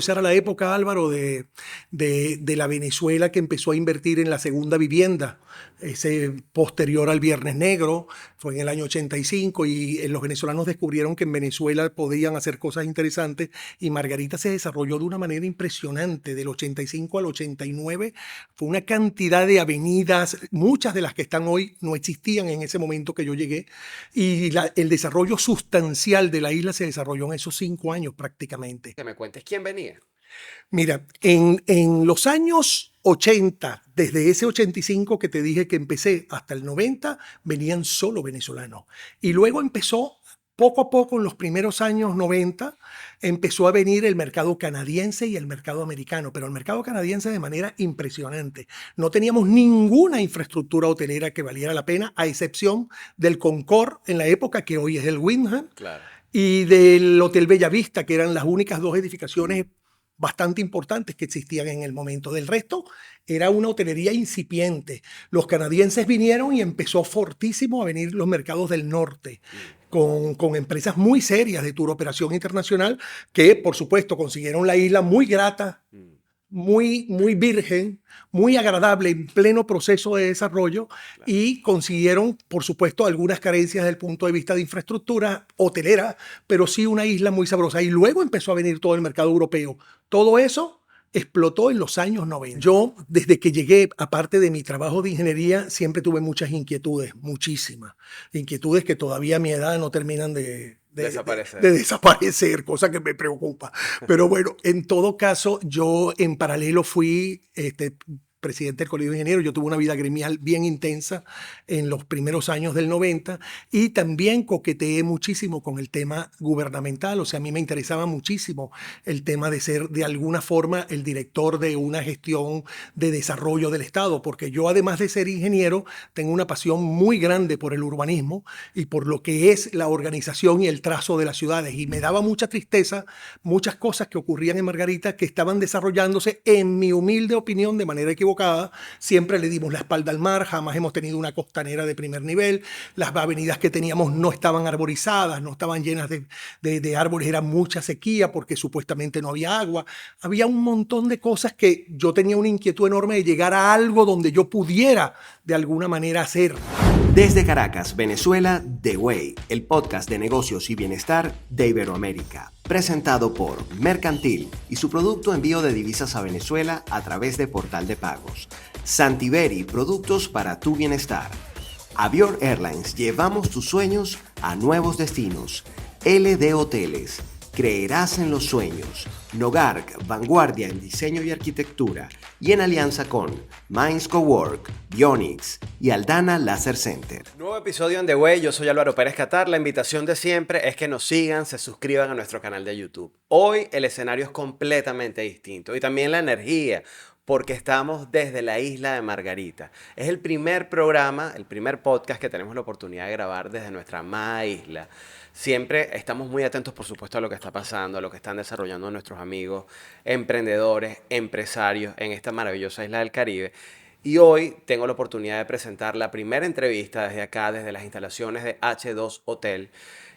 Esa era la época, Álvaro, de la Venezuela que empezó a invertir en la segunda vivienda, ese posterior al Viernes Negro, fue en el año 85 y los venezolanos descubrieron que en Venezuela podían hacer cosas interesantes y Margarita se desarrolló de una manera impresionante, del 85 al 89, fue una cantidad de avenidas, muchas de las que están hoy no existían en ese momento que yo llegué y el desarrollo sustancial de la isla se desarrolló en esos 5 años prácticamente. Que me cuentes quién venía. Mira, en los años 80, desde ese 85 que te dije que empecé hasta el 90, venían solo venezolanos. Y luego empezó, poco a poco, en los primeros años 90, empezó a venir el mercado canadiense y el mercado americano, pero el mercado canadiense de manera impresionante. No teníamos ninguna infraestructura hotelera que valiera la pena, a excepción del Concord en la época, que hoy es el Wyndham, Claro. y del Hotel Bellavista, que eran las únicas dos edificaciones bastante importantes que existían en el momento. Del resto, era una hotelería incipiente. Los canadienses vinieron y empezó fortísimo a venir los mercados del norte, con empresas muy serias de tour operación internacional que, por supuesto, consiguieron la isla muy grata, muy virgen, muy agradable en pleno proceso de desarrollo y consiguieron, por supuesto, algunas carencias desde el punto de vista de infraestructura hotelera, pero sí una isla muy sabrosa. Y luego empezó a venir todo el mercado europeo. Todo eso explotó en los años 90. Yo, desde que llegué, aparte de mi trabajo de ingeniería, siempre tuve muchas inquietudes, muchísimas. Inquietudes que todavía a mi edad no terminan de desaparecer, cosa que me preocupa. Pero bueno, en todo caso, yo en paralelo fui presidente del Colegio de Ingenieros. Yo tuve una vida gremial bien intensa en los primeros años del 90 y también coqueteé muchísimo con el tema gubernamental. O sea, a mí me interesaba muchísimo el tema de ser de alguna forma el director de una gestión de desarrollo del Estado, porque yo, además de ser ingeniero, tengo una pasión muy grande por el urbanismo y por lo que es la organización y el trazo de las ciudades. Y me daba mucha tristeza muchas cosas que ocurrían en Margarita que estaban desarrollándose, en mi humilde opinión, de manera equivocada. Siempre le dimos la espalda al mar, jamás hemos tenido una costanera de primer nivel, las avenidas que teníamos no estaban arborizadas, no estaban llenas de árboles, era mucha sequía porque supuestamente no había agua, había un montón de cosas que yo tenía una inquietud enorme de llegar a algo donde yo pudiera de alguna manera hacer. Desde Caracas, Venezuela, The Way, el podcast de negocios y bienestar de Iberoamérica, presentado por Mercantil y su producto envío de divisas a Venezuela a través de portal de pagos. Santiberi, productos para tu bienestar. Avior Airlines, llevamos tus sueños a nuevos destinos. LD Hoteles, creerás en los sueños. Nogark, vanguardia en diseño y arquitectura. Y en alianza con Minds Cowork, Bionix y Aldana Laser Center. Nuevo episodio en The Way, yo soy Álvaro Pérez Catar. La invitación de siempre es que nos sigan, se suscriban a nuestro canal de YouTube. Hoy el escenario es completamente distinto y también la energía, porque estamos desde la isla de Margarita. Es el primer programa, el primer podcast que tenemos la oportunidad de grabar desde nuestra amada isla. Siempre estamos muy atentos, por supuesto, a lo que está pasando, a lo que están desarrollando nuestros amigos, emprendedores, empresarios en esta maravillosa isla del Caribe. Y hoy tengo la oportunidad de presentar la primera entrevista desde acá, desde las instalaciones de H2 Hotel.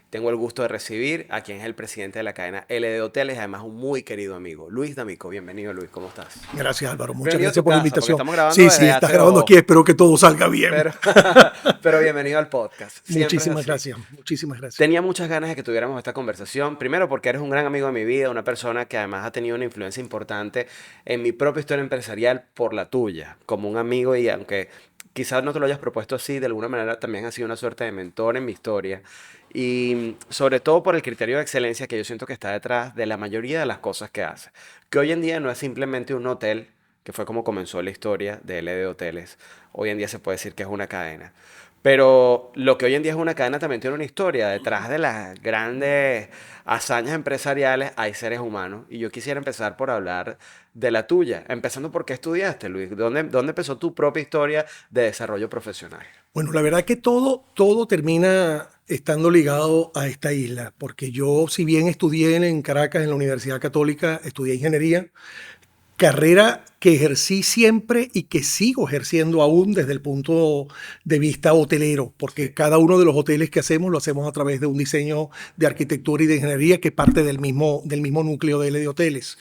Tengo el gusto de recibir a quien es el presidente de la cadena LD Hoteles, además un muy querido amigo, Luis D'Amico. Bienvenido, Luis, ¿cómo estás? Gracias, Álvaro, muchas Bienvenido gracias por la casa, invitación. estamos grabando Sí, desde estás H2. grabando aquí, espero que todo salga bien. Pero bienvenido al podcast. Siempre Muchísimas es así. gracias, muchísimas gracias. Tenía muchas ganas de que tuviéramos esta conversación. Primero porque eres un gran amigo de mi vida, una persona que además ha tenido una influencia importante en mi propia historia empresarial por la tuya, como un amigo, y aunque quizás no te lo hayas propuesto así, de alguna manera también ha sido una suerte de mentor en mi historia. Y sobre todo por el criterio de excelencia que yo siento que está detrás de la mayoría de las cosas que hace. Que hoy en día no es simplemente un hotel, que fue como comenzó la historia de LD Hoteles. Hoy en día se puede decir que es una cadena. Pero lo que hoy en día es una cadena también tiene una historia. Detrás de las grandes hazañas empresariales hay seres humanos. Y yo quisiera empezar por hablar de la tuya. Empezando por qué estudiaste, Luis. ¿Dónde empezó tu propia historia de desarrollo profesional? Bueno, la verdad que todo termina estando ligado a esta isla, porque yo, si bien estudié en Caracas, en la Universidad Católica, estudié ingeniería, carrera que ejercí siempre y que sigo ejerciendo aún desde el punto de vista hotelero, porque cada uno de los hoteles que hacemos lo hacemos a través de un diseño de arquitectura y de ingeniería que parte del mismo núcleo de LD Hoteles.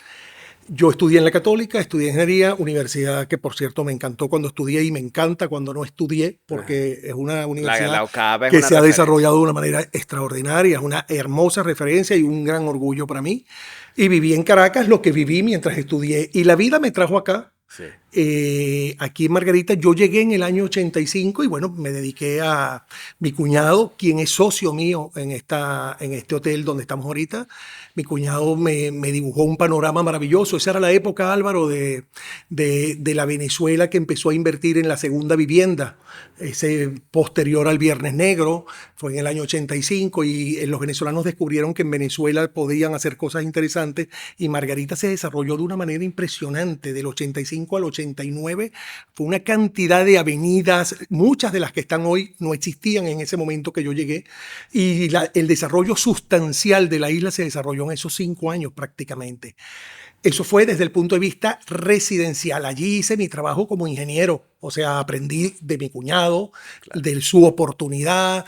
Yo estudié en la Católica, estudié ingeniería, universidad que por cierto me encantó cuando estudié y me encanta cuando no estudié, porque es una La universidad UCAP es que una se ha referencia. desarrollado de una manera extraordinaria, es una hermosa referencia y un gran orgullo para mí. Y viví en Caracas lo que viví mientras estudié y la vida me trajo acá. Sí. Aquí en Margarita yo llegué en el año 85 y bueno, me dediqué a mi cuñado, quien es socio mío en este hotel donde estamos ahorita. Mi cuñado me dibujó un panorama maravilloso. Esa era la época, Álvaro, de la Venezuela que empezó a invertir en la segunda vivienda. Ese posterior al Viernes Negro, fue en el año 85 y los venezolanos descubrieron que en Venezuela podían hacer cosas interesantes y Margarita se desarrolló de una manera impresionante. Del 85 al 89 fue una cantidad de avenidas, muchas de las que están hoy no existían en ese momento que yo llegué y el desarrollo sustancial de la isla se desarrolló en esos 5 años prácticamente. Eso fue desde el punto de vista residencial. Allí hice mi trabajo como ingeniero, o sea, aprendí de mi cuñado, de su oportunidad,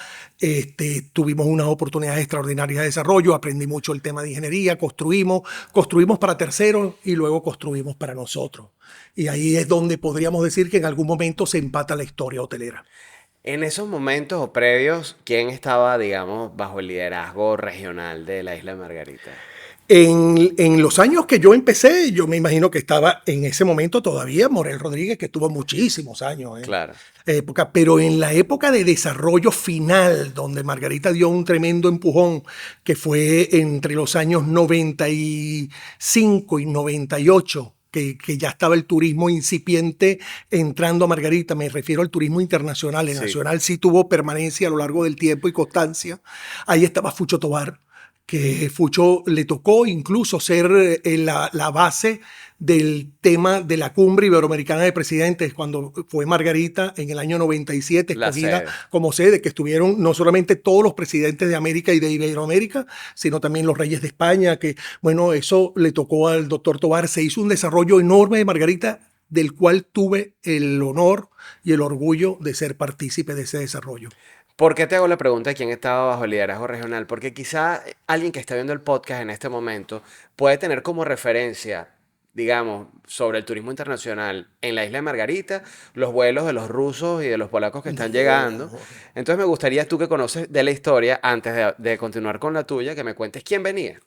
tuvimos unas oportunidades extraordinarias de desarrollo, aprendí mucho el tema de ingeniería, construimos para terceros y luego construimos para nosotros. Y ahí es donde podríamos decir que en algún momento se empata la historia hotelera. En esos momentos o previos, ¿quién estaba, digamos, bajo el liderazgo regional de la isla de Margarita? En los años que yo empecé, yo me imagino que estaba en ese momento todavía Morel Rodríguez, que tuvo muchísimos años en Claro. época, pero en la época de desarrollo final, donde Margarita dio un tremendo empujón, que fue entre los años 95 y 98, que ya estaba el turismo incipiente entrando a Margarita, me refiero al turismo internacional. El Sí. nacional sí tuvo permanencia a lo largo del tiempo y constancia. Ahí estaba Fucho Tobar, que Fucho le tocó incluso ser la base del tema de la cumbre iberoamericana de presidentes cuando fue Margarita en el año 97 La escogida sede. como sede, que estuvieron no solamente todos los presidentes de América y de Iberoamérica, sino también los reyes de España, que bueno, eso le tocó al doctor Tobar. Se hizo un desarrollo enorme de Margarita del cual tuve el honor y el orgullo de ser partícipe de ese desarrollo. ¿Por qué te hago la pregunta de quién estaba bajo el liderazgo regional? Porque quizá alguien que está viendo el podcast en este momento puede tener como referencia, digamos, sobre el turismo internacional en la isla de Margarita, los vuelos de los rusos y de los polacos que están llegando. Entonces me gustaría, tú que conoces de la historia, antes de continuar con la tuya, que me cuentes quién venía.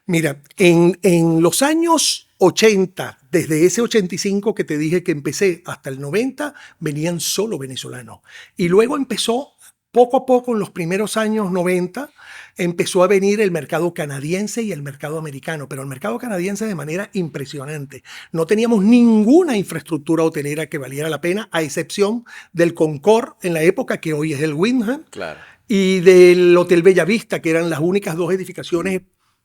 Mira, en los años 80, desde ese 85 que te dije que empecé hasta el 90, venían solo venezolanos. Y luego empezó, poco a poco, en los primeros años 90, empezó a venir el mercado canadiense y el mercado americano, pero el mercado canadiense de manera impresionante. No teníamos ninguna infraestructura hotelera que valiera la pena, a excepción del Concord en la época, que hoy es el Wyndham, Claro. y del Hotel Bellavista, que eran las únicas 2 edificaciones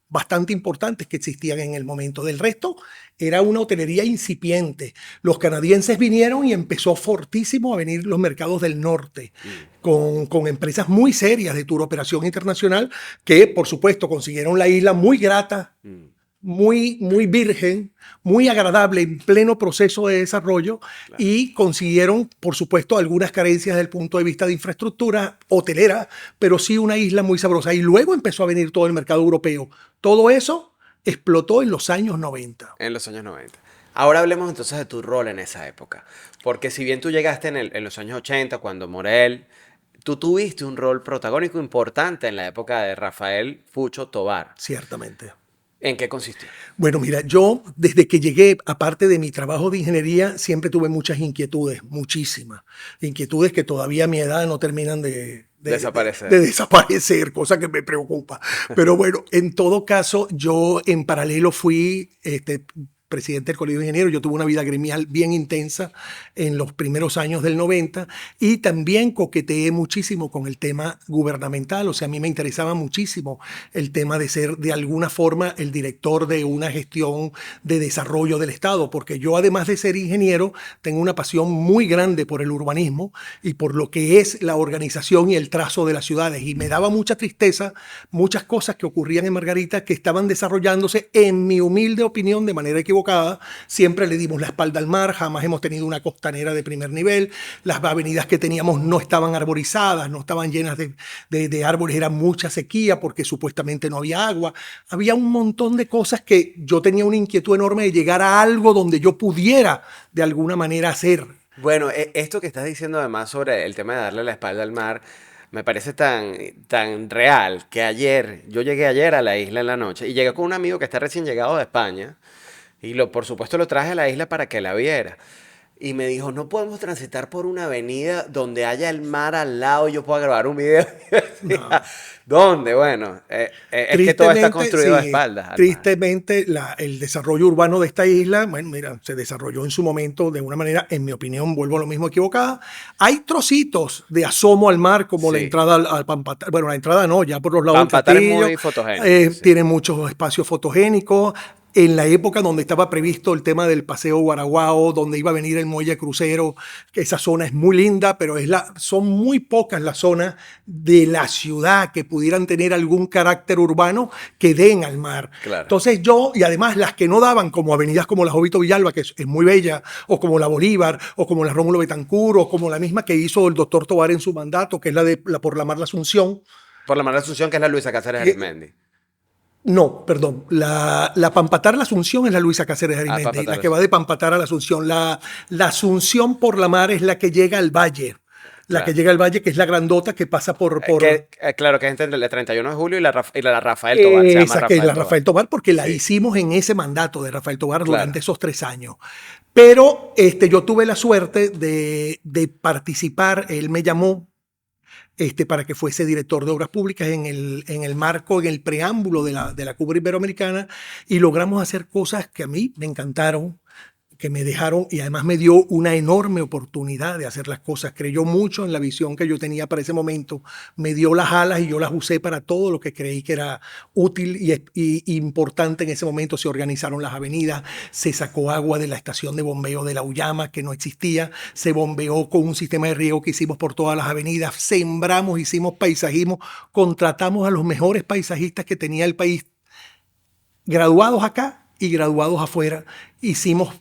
bastante importantes que existían en el momento. Del resto, era una hotelería incipiente. Los canadienses vinieron y empezó fortísimo a venir los mercados del norte, con empresas muy serias de tour operación internacional, que por supuesto consiguieron la isla muy grata, muy virgen, muy agradable en pleno proceso de desarrollo y consiguieron, por supuesto, algunas carencias desde el punto de vista de infraestructura hotelera, pero sí una isla muy sabrosa. Y luego empezó a venir todo el mercado europeo. Todo eso explotó en los años 90. En los años 90. Ahora hablemos entonces de tu rol en esa época. Porque si bien tú llegaste en los años 80, cuando Morel, tú tuviste un rol protagónico importante en la época de Rafael Fucho Tobar. Ciertamente. ¿En qué consistió? Bueno, mira, yo desde que llegué, aparte de mi trabajo de ingeniería, siempre tuve muchas inquietudes, muchísimas. Inquietudes que todavía a mi edad no terminan de Desaparecer. de desaparecer, cosa que me preocupa. Pero bueno, en todo caso, yo en paralelo fui presidente del Colegio de Ingenieros. Yo tuve una vida gremial bien intensa en los primeros años del 90 y también coqueteé muchísimo con el tema gubernamental. O sea, a mí me interesaba muchísimo el tema de ser de alguna forma el director de una gestión de desarrollo del Estado, porque yo además de ser ingeniero tengo una pasión muy grande por el urbanismo y por lo que es la organización y el trazo de las ciudades. Y me daba mucha tristeza muchas cosas que ocurrían en Margarita que estaban desarrollándose, en mi humilde opinión, de manera equivocada equivocada, siempre le dimos la espalda al mar, jamás hemos tenido una costanera de primer nivel, las avenidas que teníamos no estaban arborizadas, no estaban llenas de árboles, era mucha sequía porque supuestamente no había agua, había un montón de cosas que yo tenía una inquietud enorme de llegar a algo donde yo pudiera de alguna manera hacer. Bueno, esto que estás diciendo además sobre el tema de darle la espalda al mar, me parece tan real que yo llegué ayer a la isla en la noche y llegué con un amigo que está recién llegado de España y por supuesto lo traje a la isla para que la viera. Y me dijo, no podemos transitar por una avenida donde haya el mar al lado y yo pueda grabar un video. Y yo decía, No. ¿dónde? Bueno, es que todo está construido de sí, espaldas al mar. tristemente el desarrollo urbano de esta isla, bueno, mira, se desarrolló en su momento de una manera, en mi opinión, vuelvo a lo mismo, equivocada. Hay trocitos de asomo al mar, como la Sí. entrada al Pampatar. Bueno, la entrada no, ya por los lados del Pampatar es castillo. muy fotogénico, sí. Tiene muchos espacios fotogénicos. En la época donde estaba previsto el tema del paseo Guaraguao, donde iba a venir el muelle crucero, que esa zona es muy linda, pero son muy pocas las zonas de la ciudad que pudieran tener algún carácter urbano que den al mar. Claro. Entonces y además las que no daban, como avenidas como la Jovito Villalba, que es muy bella, o como la Bolívar, o como la Rómulo Betancourt, o como la misma que hizo el doctor Tovar en su mandato, que es la de por la Mar La Asunción. Por la Mar de Asunción, que es la Luisa Cáceres Arizmendi. No, perdón. La Pampatar La Asunción es la Luisa Cáceres Arizmendi, Pampatar la que va de Pampatar a la Asunción. La Asunción por la mar es la que llega al valle. La Claro. que llega al valle, que es la grandota que pasa por... Claro, que es entre el 31 de julio y la Rafael Tovar. Se llama esa, que es la Tovar. Rafael Tovar, porque la Sí. hicimos en ese mandato de Rafael Tovar Claro. durante esos 3 años. Pero yo tuve la suerte de participar, él me llamó para que fuese director de obras públicas en el marco, en el preámbulo de la Cumbre Iberoamericana, y logramos hacer cosas que a mí me encantaron, que me dejaron y además me dio una enorme oportunidad de hacer las cosas. Creyó mucho en la visión que yo tenía para ese momento, me dio las alas y yo las usé para todo lo que creí que era útil y importante en ese momento. Se organizaron las avenidas, se sacó agua de la estación de bombeo de La Uyama, que no existía, se bombeó con un sistema de riego que hicimos por todas las avenidas, sembramos, hicimos paisajismo, contratamos a los mejores paisajistas que tenía el país, graduados acá y graduados afuera. Hicimos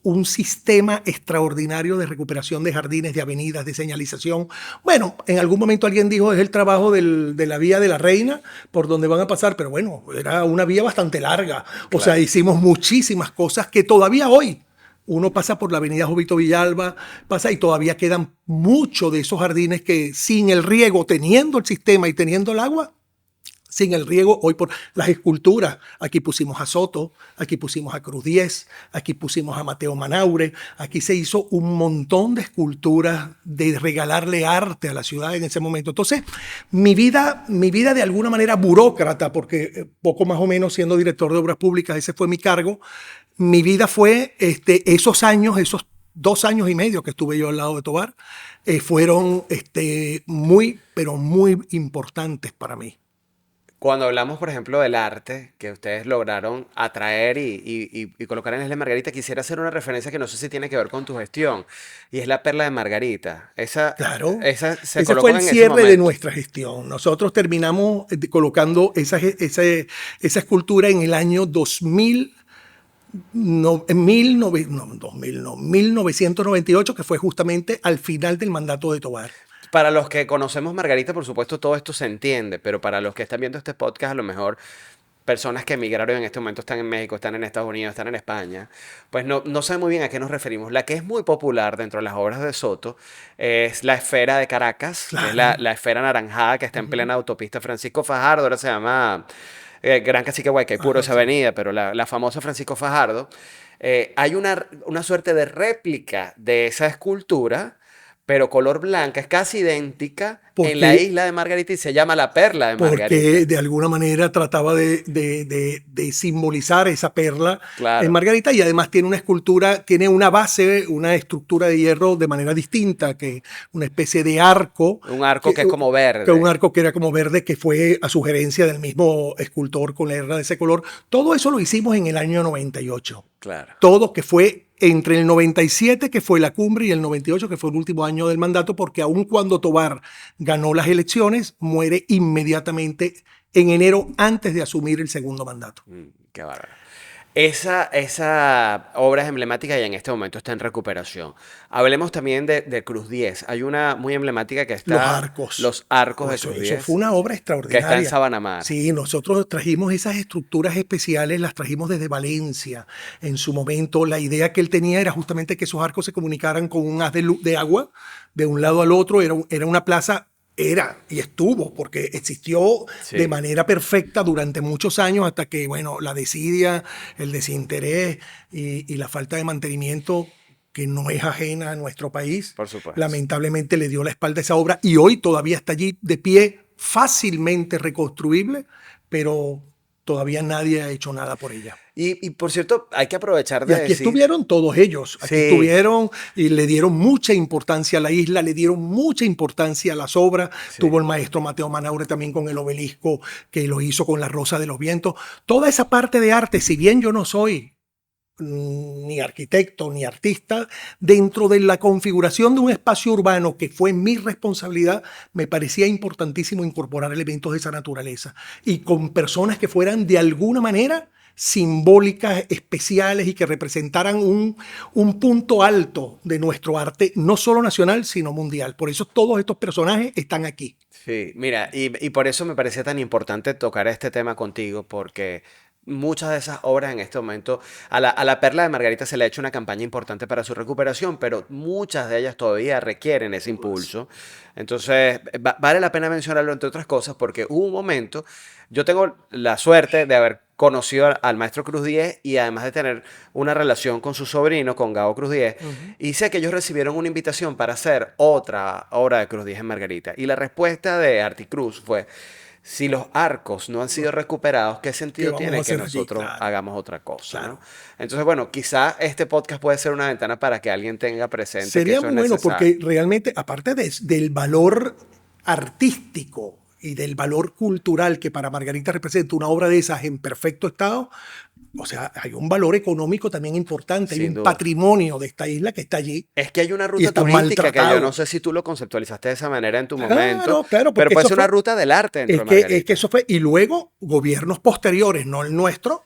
un sistema extraordinario de recuperación de jardines, de avenidas, de señalización. Bueno, en algún momento alguien dijo, es el trabajo de la vía de la Reina, por donde van a pasar, pero bueno, era una vía bastante larga. O sea, hicimos muchísimas cosas que todavía hoy uno pasa por la avenida Jovito Villalba, pasa y todavía quedan muchos de esos jardines que sin el riego, teniendo el sistema y teniendo el agua, sin el riego, hoy por las esculturas, aquí pusimos a Soto, aquí pusimos a Cruz Diez, aquí pusimos a Mateo Manaure, aquí se hizo un montón de esculturas de regalarle arte a la ciudad en ese momento. Entonces, mi vida de alguna manera burócrata, porque poco más o menos siendo director de obras públicas, ese fue mi cargo, mi vida fue esos años, esos 2 años y medio que estuve yo al lado de Tovar, fueron muy, pero muy importantes para mí. Cuando hablamos, por ejemplo, del arte que ustedes lograron atraer y colocar en Isla Margarita, quisiera hacer una referencia que no sé si tiene que ver con tu gestión, y es la Perla de Margarita. Claro, Esa se ese colocó fue el en ese cierre de momento. nuestra gestión. Nosotros terminamos colocando esa escultura en el año 2000, no, en 1998, que fue justamente al final del mandato de Tovar. Para los que conocemos Margarita, por supuesto, todo esto se entiende, pero para los que están viendo este podcast, a lo mejor personas que emigraron en este momento están en México, están en Estados Unidos, están en España, pues no saben muy bien a qué nos referimos. La que es muy popular dentro de las obras de Soto es la esfera de Caracas, que es la esfera anaranjada que está en plena autopista Francisco Fajardo, ahora se llama Gran Cacique Guaycaipuro, esa avenida, pero la famosa Francisco Fajardo. Hay una suerte de réplica de esa escultura, pero color blanca, es casi idéntica en la isla de Margarita y se llama la Perla de Margarita. Porque de alguna manera trataba de simbolizar esa perla en Margarita, y además tiene una escultura, tiene una base, una estructura de hierro de manera distinta, que una especie de arco. Un arco que es como verde. Que un arco que era como verde, que fue a sugerencia del mismo escultor con la herra de ese color. Todo eso lo hicimos en el año 98. Claro. Todo, que fue entre el 97, que fue la cumbre, y el 98, que fue el último año del mandato, porque aun cuando Tovar ganó las elecciones, muere inmediatamente en enero antes de asumir el segundo mandato. Qué bárbaro. Esa obra es emblemática y en este momento está en recuperación. Hablemos también de Cruz 10. Hay una muy emblemática que Los está, arcos. los arcos de Eso, Cruz eso 10, fue una obra que está en extraordinaria. Sabana Mar. Sí, nosotros trajimos esas estructuras especiales, las trajimos desde Valencia. En su momento, la idea que él tenía era justamente que esos arcos se comunicaran con un haz de agua de un lado al otro. Era una plaza, era y estuvo, porque existió Sí. de manera perfecta durante muchos años hasta que, bueno, la desidia, el desinterés y la falta de mantenimiento que no es ajena a nuestro país, Por supuesto. lamentablemente le dio la espalda a esa obra y hoy todavía está allí de pie, fácilmente reconstruible, pero todavía nadie ha hecho nada por ella. Y por cierto, hay que aprovechar Y de aquí decir... estuvieron todos ellos, aquí Sí. estuvieron y le dieron mucha importancia a la isla, le dieron mucha importancia a las obras. Sí. Tuvo el maestro Mateo Manaure también con el obelisco que lo hizo con la Rosa de los Vientos. Toda esa parte de arte, si bien yo no soy ni arquitecto ni artista, dentro de la configuración de un espacio urbano que fue mi responsabilidad, me parecía importantísimo incorporar elementos de esa naturaleza y con personas que fueran de alguna manera simbólicas, especiales y que representaran un punto alto de nuestro arte, no solo nacional, sino mundial. Por eso todos estos personajes están aquí. Sí, mira, y por eso me parecía tan importante tocar este tema contigo, porque muchas de esas obras en este momento, a la Perla de Margarita se le ha hecho una campaña importante para su recuperación, pero muchas de ellas todavía requieren ese impulso. Entonces, vale la pena mencionarlo entre otras cosas, porque hubo un momento, yo tengo la suerte de haber conocido al maestro Cruz 10 y además de tener una relación con su sobrino, con Gabo Cruz 10, y sé que ellos recibieron una invitación para hacer otra obra de Cruz 10 en Margarita. Y la respuesta de Articruz fue: si los arcos no han sido recuperados, ¿qué sentido vamos a tiene que hacer allí? nosotros Claro. hagamos otra cosa? Claro. ¿No? Entonces, bueno, quizá este podcast puede ser una ventana para que alguien tenga presente que Sería eso muy es bueno necesario. porque realmente, aparte del valor artístico y del valor cultural que para Margarita representa una obra de esas en perfecto estado, o sea, hay un valor económico también importante, hay Sin un duda. patrimonio de esta isla que está allí. Es que hay una Y ruta está turística que yo maltratado. no sé si tú lo conceptualizaste de esa manera en tu Claro, momento, claro, pero porque puede eso ser una fue- ruta del arte dentro Es de que, Margarita. es que eso fue, y luego gobiernos posteriores, no el nuestro,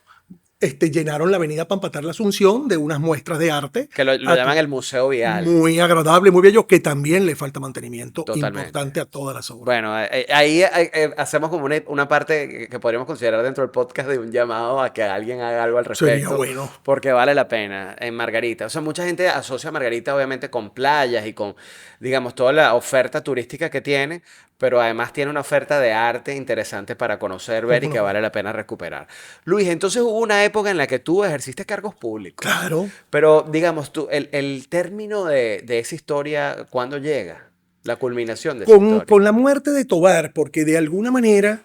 llenaron la avenida Pampatar la Asunción de unas muestras de arte. Que lo llaman el Museo Vial. Muy agradable, muy bello, que también le falta mantenimiento Totalmente. importante a todas las obras. Bueno, ahí hacemos como una parte que podríamos considerar dentro del podcast de un llamado a que alguien haga algo al Sería respecto. bueno. Porque vale la pena en Margarita. O sea, mucha gente asocia Margarita obviamente con playas y con, digamos, toda la oferta turística que tiene, pero además tiene una oferta de arte interesante para conocer, ver y ¿Cómo que no? vale la pena recuperar. Luis, entonces hubo una época en la que tú ejerciste cargos públicos. Claro. Pero, digamos, tú, el término de esa historia, ¿cuándo llega? La culminación de esa historia. Con la muerte de Tobar, porque de alguna manera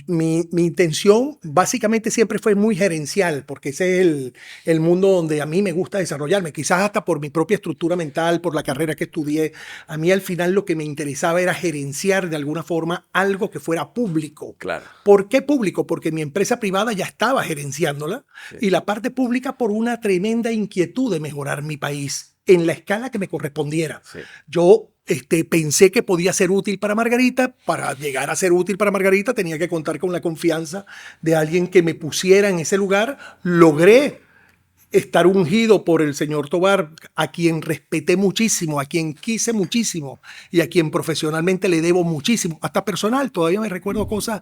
mi intención básicamente siempre fue muy gerencial, porque ese es el mundo donde a mí me gusta desarrollarme, quizás hasta por mi propia estructura mental, por la carrera que estudié. A mí al final lo que me interesaba era gerenciar de alguna forma algo que fuera público. Claro. ¿Por qué público? Porque mi empresa privada ya estaba gerenciándola y la parte pública por una tremenda inquietud de mejorar mi país en la escala que me correspondiera. Sí. Yo pensé que podía ser útil para Margarita. Para llegar a ser útil para Margarita tenía que contar con la confianza de alguien que me pusiera en ese lugar. Logré estar ungido por el señor Tobar, a quien respeté muchísimo, a quien quise muchísimo y a quien profesionalmente le debo muchísimo. Hasta personal, todavía me recuerdo cosas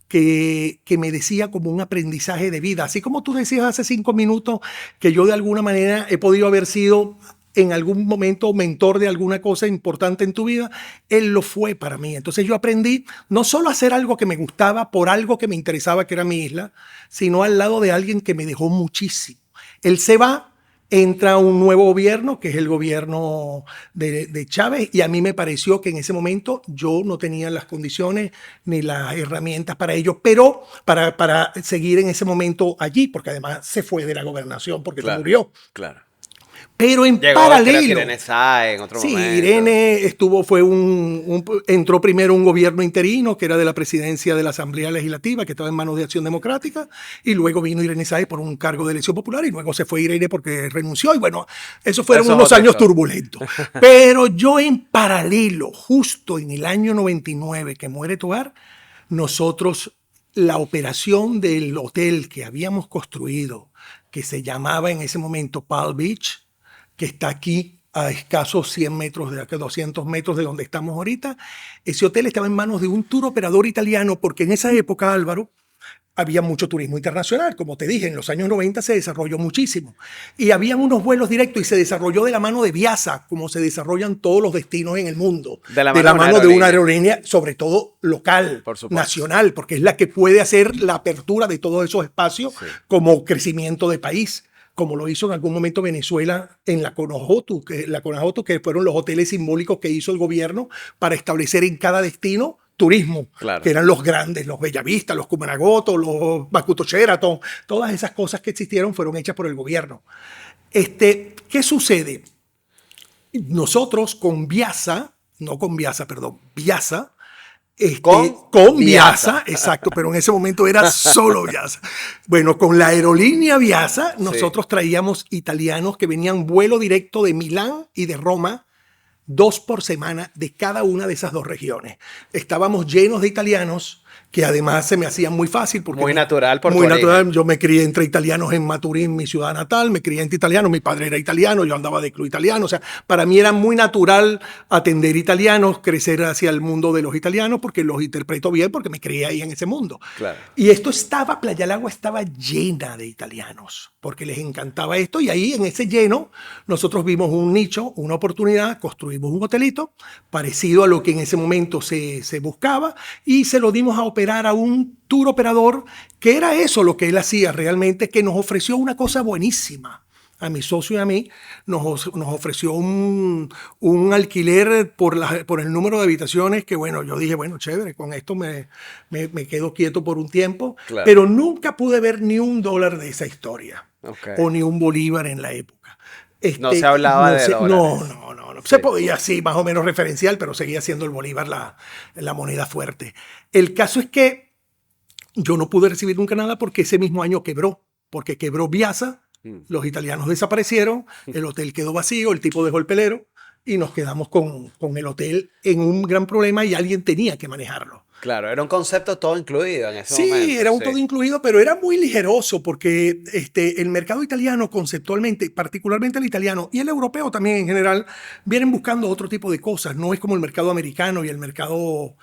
que me decía como un aprendizaje de vida. Así como tú decías hace 5 minutos que yo de alguna manera he podido haber sido en algún momento mentor de alguna cosa importante en tu vida, él lo fue para mí. Entonces yo aprendí no solo a hacer algo que me gustaba por algo que me interesaba, que era mi isla, sino al lado de alguien que me dejó muchísimo. Él se va, entra un nuevo gobierno, que es el gobierno de Chávez, y a mí me pareció que en ese momento yo no tenía las condiciones ni las herramientas para ello, pero para seguir en ese momento allí, porque además se fue de la gobernación porque se murió. Claro. Pero en Llegó, paralelo. creo que Irene Sáez en otro Sí, momento. Irene entró primero un gobierno interino que era de la presidencia de la Asamblea Legislativa, que estaba en manos de Acción Democrática, y luego vino Irene Sáez por un cargo de elección popular, y luego se fue Irene porque renunció, y bueno, esos fueron Eso es unos otra años historia. turbulentos. Pero yo en paralelo, justo en el año 99 que muere Tobar, nosotros la operación del hotel que habíamos construido, que se llamaba en ese momento Palm Beach, que está aquí a escasos 100 metros, de acá, 200 metros de donde estamos ahorita, ese hotel estaba en manos de un tour operador italiano, porque en esa época, Álvaro, había mucho turismo internacional. Como te dije, en los años 90 se desarrolló muchísimo. Y habían unos vuelos directos y se desarrolló de la mano de Viasa, como se desarrollan todos los destinos en el mundo. De la mano de una aerolínea, sobre todo local, Por supuesto. nacional, porque es la que puede hacer la apertura de todos esos espacios como crecimiento de país, como lo hizo en algún momento Venezuela en la Conajotu, que fueron los hoteles simbólicos que hizo el gobierno para establecer en cada destino turismo, Claro. que eran los grandes, los Bellavista, los Cumanagoto, los Macuto Sheraton, todas esas cosas que existieron fueron hechas por el gobierno. ¿Qué sucede? Nosotros con Viasa, no con Viasa, perdón, Viasa, con Viasa, exacto, pero en ese momento era solo Viasa. Bueno, con la aerolínea Viasa, nosotros traíamos italianos que venían vuelo directo de Milán y de Roma, 2 por semana de cada una de esas 2 regiones. Estábamos llenos de italianos, que además se me hacía muy fácil. Porque muy natural por Muy tu natural. origen. Yo me crié entre italianos en Maturín, mi ciudad natal, me crié entre italianos, mi padre era italiano, yo andaba de club italiano. O sea, para mí era muy natural atender italianos, crecer hacia el mundo de los italianos, porque los interpreto bien, porque me crié ahí en ese mundo. Claro. Y Playa del Agua estaba llena de italianos, porque les encantaba esto. Y ahí, en ese lleno, nosotros vimos un nicho, una oportunidad, construimos un hotelito parecido a lo que en ese momento se buscaba, y se lo dimos a operar a un tour operador, que era eso lo que él hacía realmente, que nos ofreció una cosa buenísima. A mi socio y a mí nos ofreció un alquiler por el número de habitaciones, que bueno, yo dije, bueno, chévere, con esto me quedo quieto por un tiempo, Claro. pero nunca pude ver ni un dólar de esa historia, Okay. o ni un bolívar en la época. No se hablaba de dólares. No. Se podía, sí, más o menos referencial, pero seguía siendo el bolívar la moneda fuerte. El caso es que yo no pude recibir nunca nada porque ese mismo año porque quebró Viasa, los italianos desaparecieron, el hotel quedó vacío, el tipo dejó el pelero y nos quedamos con el hotel en un gran problema y alguien tenía que manejarlo. Claro, era un concepto todo incluido en ese Sí, momento. era un todo incluido, pero era muy ligeroso porque el mercado italiano conceptualmente, particularmente el italiano y el europeo también en general, vienen buscando otro tipo de cosas. No es como el mercado americano y el mercado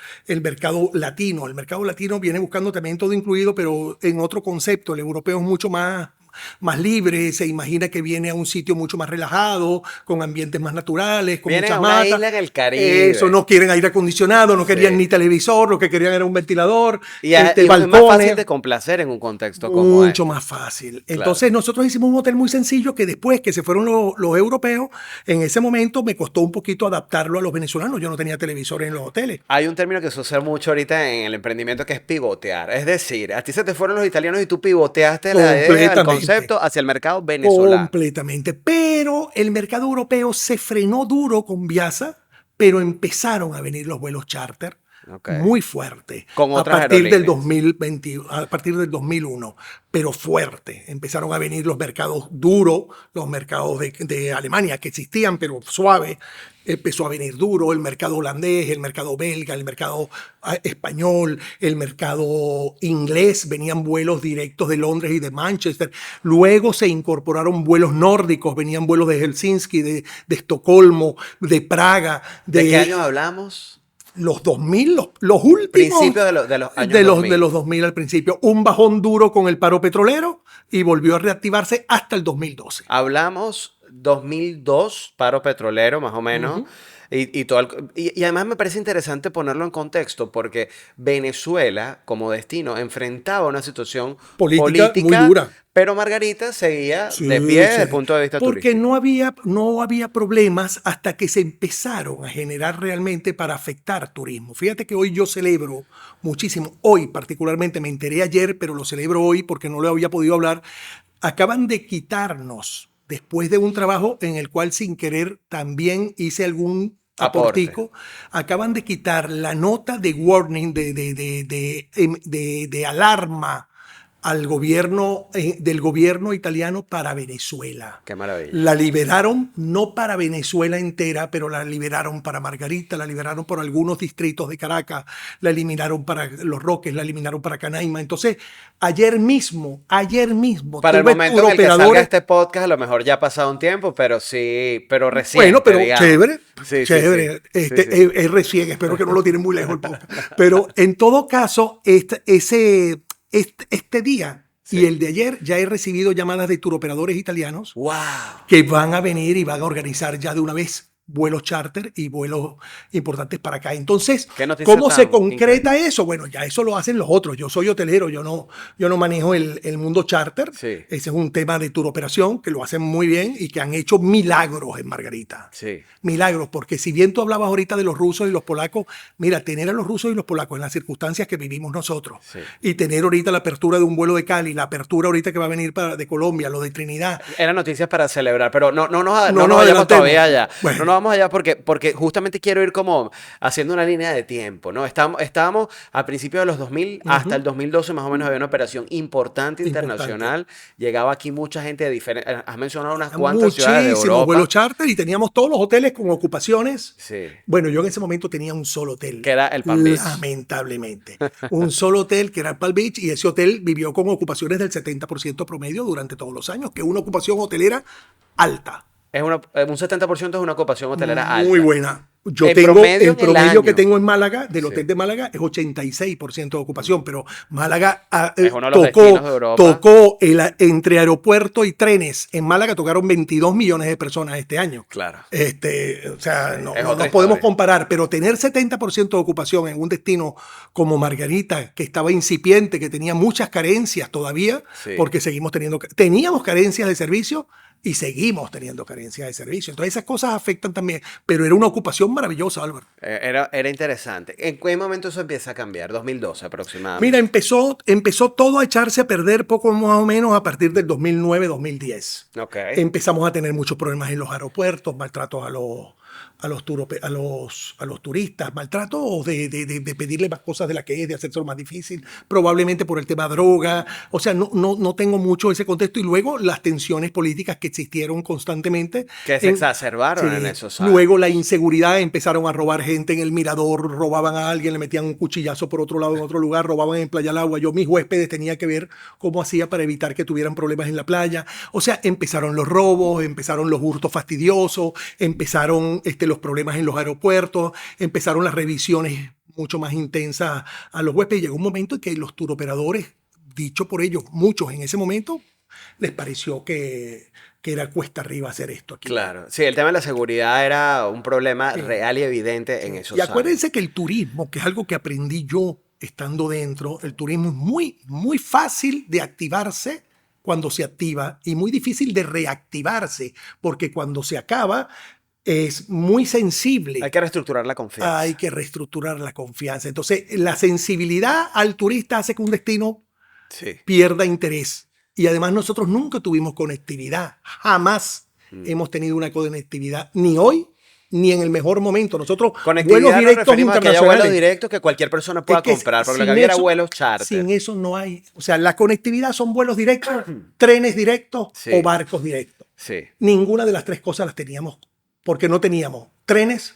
latino. El mercado latino viene buscando también todo incluido, pero en otro concepto. El europeo es mucho más libre, se imagina que viene a un sitio mucho más relajado, con ambientes más naturales, con Vienen muchas a una matas. isla en el Caribe. Eso, no quieren aire acondicionado, no querían Sí. ni televisor, lo que querían era un ventilador, Y es más balcones. fácil de complacer en un contexto como Mucho este. más fácil. Entonces nosotros hicimos un hotel muy sencillo que después que se fueron los europeos, en ese momento me costó un poquito adaptarlo a los venezolanos. Yo no tenía televisores en los hoteles. Hay un término que se usa mucho ahorita en el emprendimiento que es pivotear. Es decir, a ti se te fueron los italianos y tú pivoteaste la idea, el Completamente. concepto hacia el mercado venezolano. Completamente. Pero el mercado europeo se frenó duro con Viasa, pero empezaron a venir los vuelos charter. Ok. Muy fuerte. Con a otras partir del aerolíneas. 2020, a partir del 2001, pero fuerte. Empezaron a venir los mercados duros, los mercados de Alemania que existían, pero suave. Empezó a venir duro el mercado holandés, el mercado belga, el mercado español, el mercado inglés. Venían vuelos directos de Londres y de Manchester. Luego se incorporaron vuelos nórdicos, venían vuelos de Helsinki, de Estocolmo, de Praga. ¿De qué años hablamos? Los 2000, los últimos. Principios de los años de 2000. los 2000 al principio. Un bajón duro con el paro petrolero y volvió a reactivarse hasta el 2012. Hablamos 2002, paro petrolero más o menos. Y además me parece interesante ponerlo en contexto porque Venezuela como destino enfrentaba una situación Política muy dura. pero Margarita seguía Sí, de pie desde sí. el punto de vista Porque turístico. no había problemas hasta que se empezaron a generar realmente para afectar turismo. Fíjate que hoy yo celebro muchísimo, hoy particularmente, me enteré ayer, pero lo celebro hoy porque no lo había podido hablar. Acaban de quitarnos, después de un trabajo en el cual sin querer también hice algún Aporte. aportico, acaban de quitar la nota de warning, de alarma del gobierno italiano para Venezuela. Qué maravilla. La liberaron no para Venezuela entera, pero la liberaron para Margarita, la liberaron por algunos distritos de Caracas, la eliminaron para Los Roques, la eliminaron para Canaima. Entonces, ayer mismo, Para el tuve momento en el que salga turoperadores. este podcast, a lo mejor ya ha pasado un tiempo, pero sí, pero reciente, Bueno, pero digamos. chévere, Sí, sí, chévere. sí. Sí, sí. Es recién, espero que no lo tienen muy lejos el podcast. Pero en todo caso, este día Sí. y el de ayer ya he recibido llamadas de turoperadores italianos ¡Wow! que van a venir y van a organizar ya de una vez vuelos charter y vuelos importantes para acá. Entonces, Qué noticia ¿cómo se tan concreta eso? Bueno, ya eso lo hacen los otros. Yo soy hotelero, yo no manejo el mundo charter. Sí. Ese es un tema de turoperación que lo hacen muy bien y que han hecho milagros en Margarita. Sí. Milagros, porque si bien tú hablabas ahorita de los rusos y los polacos, mira, tener a los rusos y los polacos en las circunstancias que vivimos nosotros Sí. y tener ahorita la apertura de un vuelo de Cali, la apertura ahorita que va a venir de Colombia, lo de Trinidad. Eran noticias para celebrar, pero no nos vayamos adelantemos. todavía allá. Bueno. No nos vamos allá porque justamente quiero ir como haciendo una línea de tiempo, ¿no? Estábamos a principios de los 2000, hasta el 2012 más o menos había una operación importante internacional. Llegaba aquí mucha gente de diferentes... Has mencionado unas cuantas ciudades de Muchísimos Europa. vuelos charter y teníamos todos los hoteles con ocupaciones. Sí. Bueno, yo en ese momento tenía un solo hotel. Que era el Palm Beach. Lamentablemente. Un solo hotel que era el Palm Beach y ese hotel vivió con ocupaciones del 70% promedio durante todos los años, que es una ocupación hotelera alta. Un 70% es una ocupación hotelera alta. Muy buena. Yo En tengo promedio el en el promedio que año. tengo en Málaga, del Sí. hotel de Málaga, es 86% de ocupación, pero Málaga Es uno de los destinos de Europa. tocó entre aeropuerto y trenes. En Málaga tocaron 22 millones de personas este año. Claro. O sea, no es nos otra podemos historia. comparar, pero tener 70% de ocupación en un destino como Margarita, que estaba incipiente, que tenía muchas carencias todavía, Sí. porque teníamos carencias de servicio y seguimos teniendo carencias de servicio. Entonces esas cosas afectan también, pero era una ocupación maravillosa, Álvaro. Era interesante. ¿En qué momento eso empieza a cambiar? 2012 aproximadamente. Mira, empezó todo a echarse a perder poco más o menos a partir del 2009-2010. Ok. Empezamos a tener muchos problemas en los aeropuertos, maltratos a los turistas, maltratos de pedirle más cosas de las que es, de hacérselo más difícil, probablemente por el tema droga. O sea, no tengo mucho ese contexto. Y luego las tensiones políticas que existieron constantemente. Que se exacerbaron en esos años. Luego la inseguridad, empezaron a robar gente en el Mirador, robaban a alguien, le metían un cuchillazo por otro lado en otro lugar, robaban en Playa del Agua. Yo, mis huéspedes, tenía que ver cómo hacía para evitar que tuvieran problemas en la playa. O sea, empezaron los robos, empezaron los hurtos fastidiosos, empezaron los problemas en los aeropuertos, empezaron las revisiones mucho más intensas a los huéspedes. Llegó un momento en que los turoperadores, dicho por ellos, muchos en ese momento, les pareció que era cuesta arriba hacer esto aquí. Claro. Sí, el tema de la seguridad era un problema real y evidente en esos Y años. acuérdense que el turismo, que es algo que aprendí yo estando dentro, el turismo es muy, muy fácil de activarse cuando se activa y muy difícil de reactivarse, porque cuando se acaba es muy sensible. Hay que reestructurar la confianza. Hay que reestructurar la confianza. Entonces, la sensibilidad al turista hace que un destino Sí. pierda interés. Y además nosotros nunca tuvimos conectividad. Jamás hemos tenido una conectividad, ni hoy, ni en el mejor momento. Nosotros, Conectividad vuelos nos directos referimos a que haya internacionales. vuelos directos que cualquier persona pueda Es que comprar, porque lo que sin había era eso- vuelos charter. Sin eso no hay. O sea, la conectividad son vuelos directos, trenes directos Sí. o barcos directos. Sí. Ninguna de las tres cosas las teníamos, porque no teníamos trenes.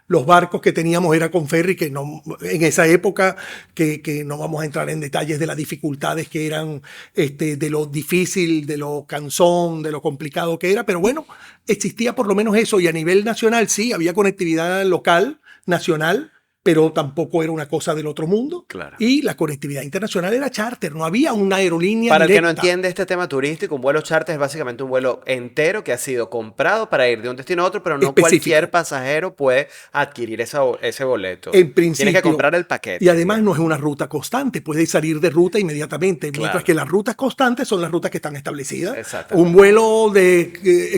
Los barcos que teníamos era con ferry, que no, en esa época, que no vamos a entrar en detalles de las dificultades que eran, de lo difícil, de lo cansón, de lo complicado que era, pero bueno, existía por lo menos eso, y a nivel nacional sí, había conectividad local, nacional, pero tampoco era una cosa del otro mundo. Claro. Y la conectividad internacional era charter, no había una aerolínea Para el que directa. no entiende este tema turístico, un vuelo charter es básicamente un vuelo entero que ha sido comprado para ir de un destino a otro, pero no Específico. cualquier pasajero puede adquirir ese boleto. En principio. Tiene que comprar el paquete. Y además no es una ruta constante, puede salir de ruta inmediatamente, Claro. mientras que las rutas constantes son las rutas que están establecidas. Exactamente. Un vuelo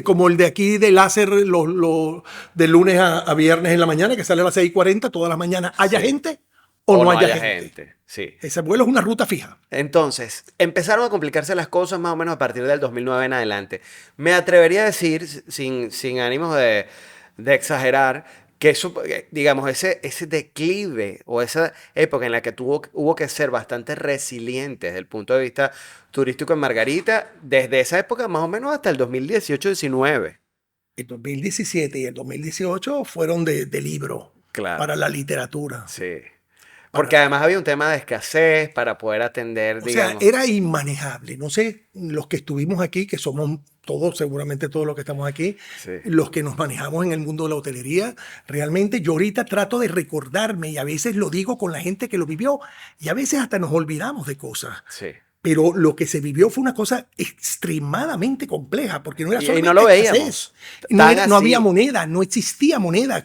como el de aquí de láser de lunes a viernes en la mañana, que sale a las 6:40 todas las mañanas, ¿haya Sí. gente o no haya gente? Sí. Ese vuelo es una ruta fija. Entonces, empezaron a complicarse las cosas más o menos a partir del 2009 en adelante. Me atrevería a decir, sin ánimos de exagerar, Que eso, digamos, ese declive o esa época en la que hubo que ser bastante resiliente desde el punto de vista turístico en Margarita, desde esa época más o menos hasta el 2018-19. El 2017 y el 2018 fueron de libro Claro. para la literatura. Sí. Porque además había un tema de escasez para poder atender, O sea, digamos. era inmanejable. No sé, los que estuvimos aquí, que somos todos, seguramente todos los que estamos aquí, Sí. los que nos manejamos en el mundo de la hotelería, realmente yo ahorita trato de recordarme y a veces lo digo con la gente que lo vivió y a veces hasta nos olvidamos de cosas. Sí. Pero lo que se vivió fue una cosa extremadamente compleja, porque no era Y solamente no lo veíamos. escasez. No, Tan no así. había moneda, no existía moneda.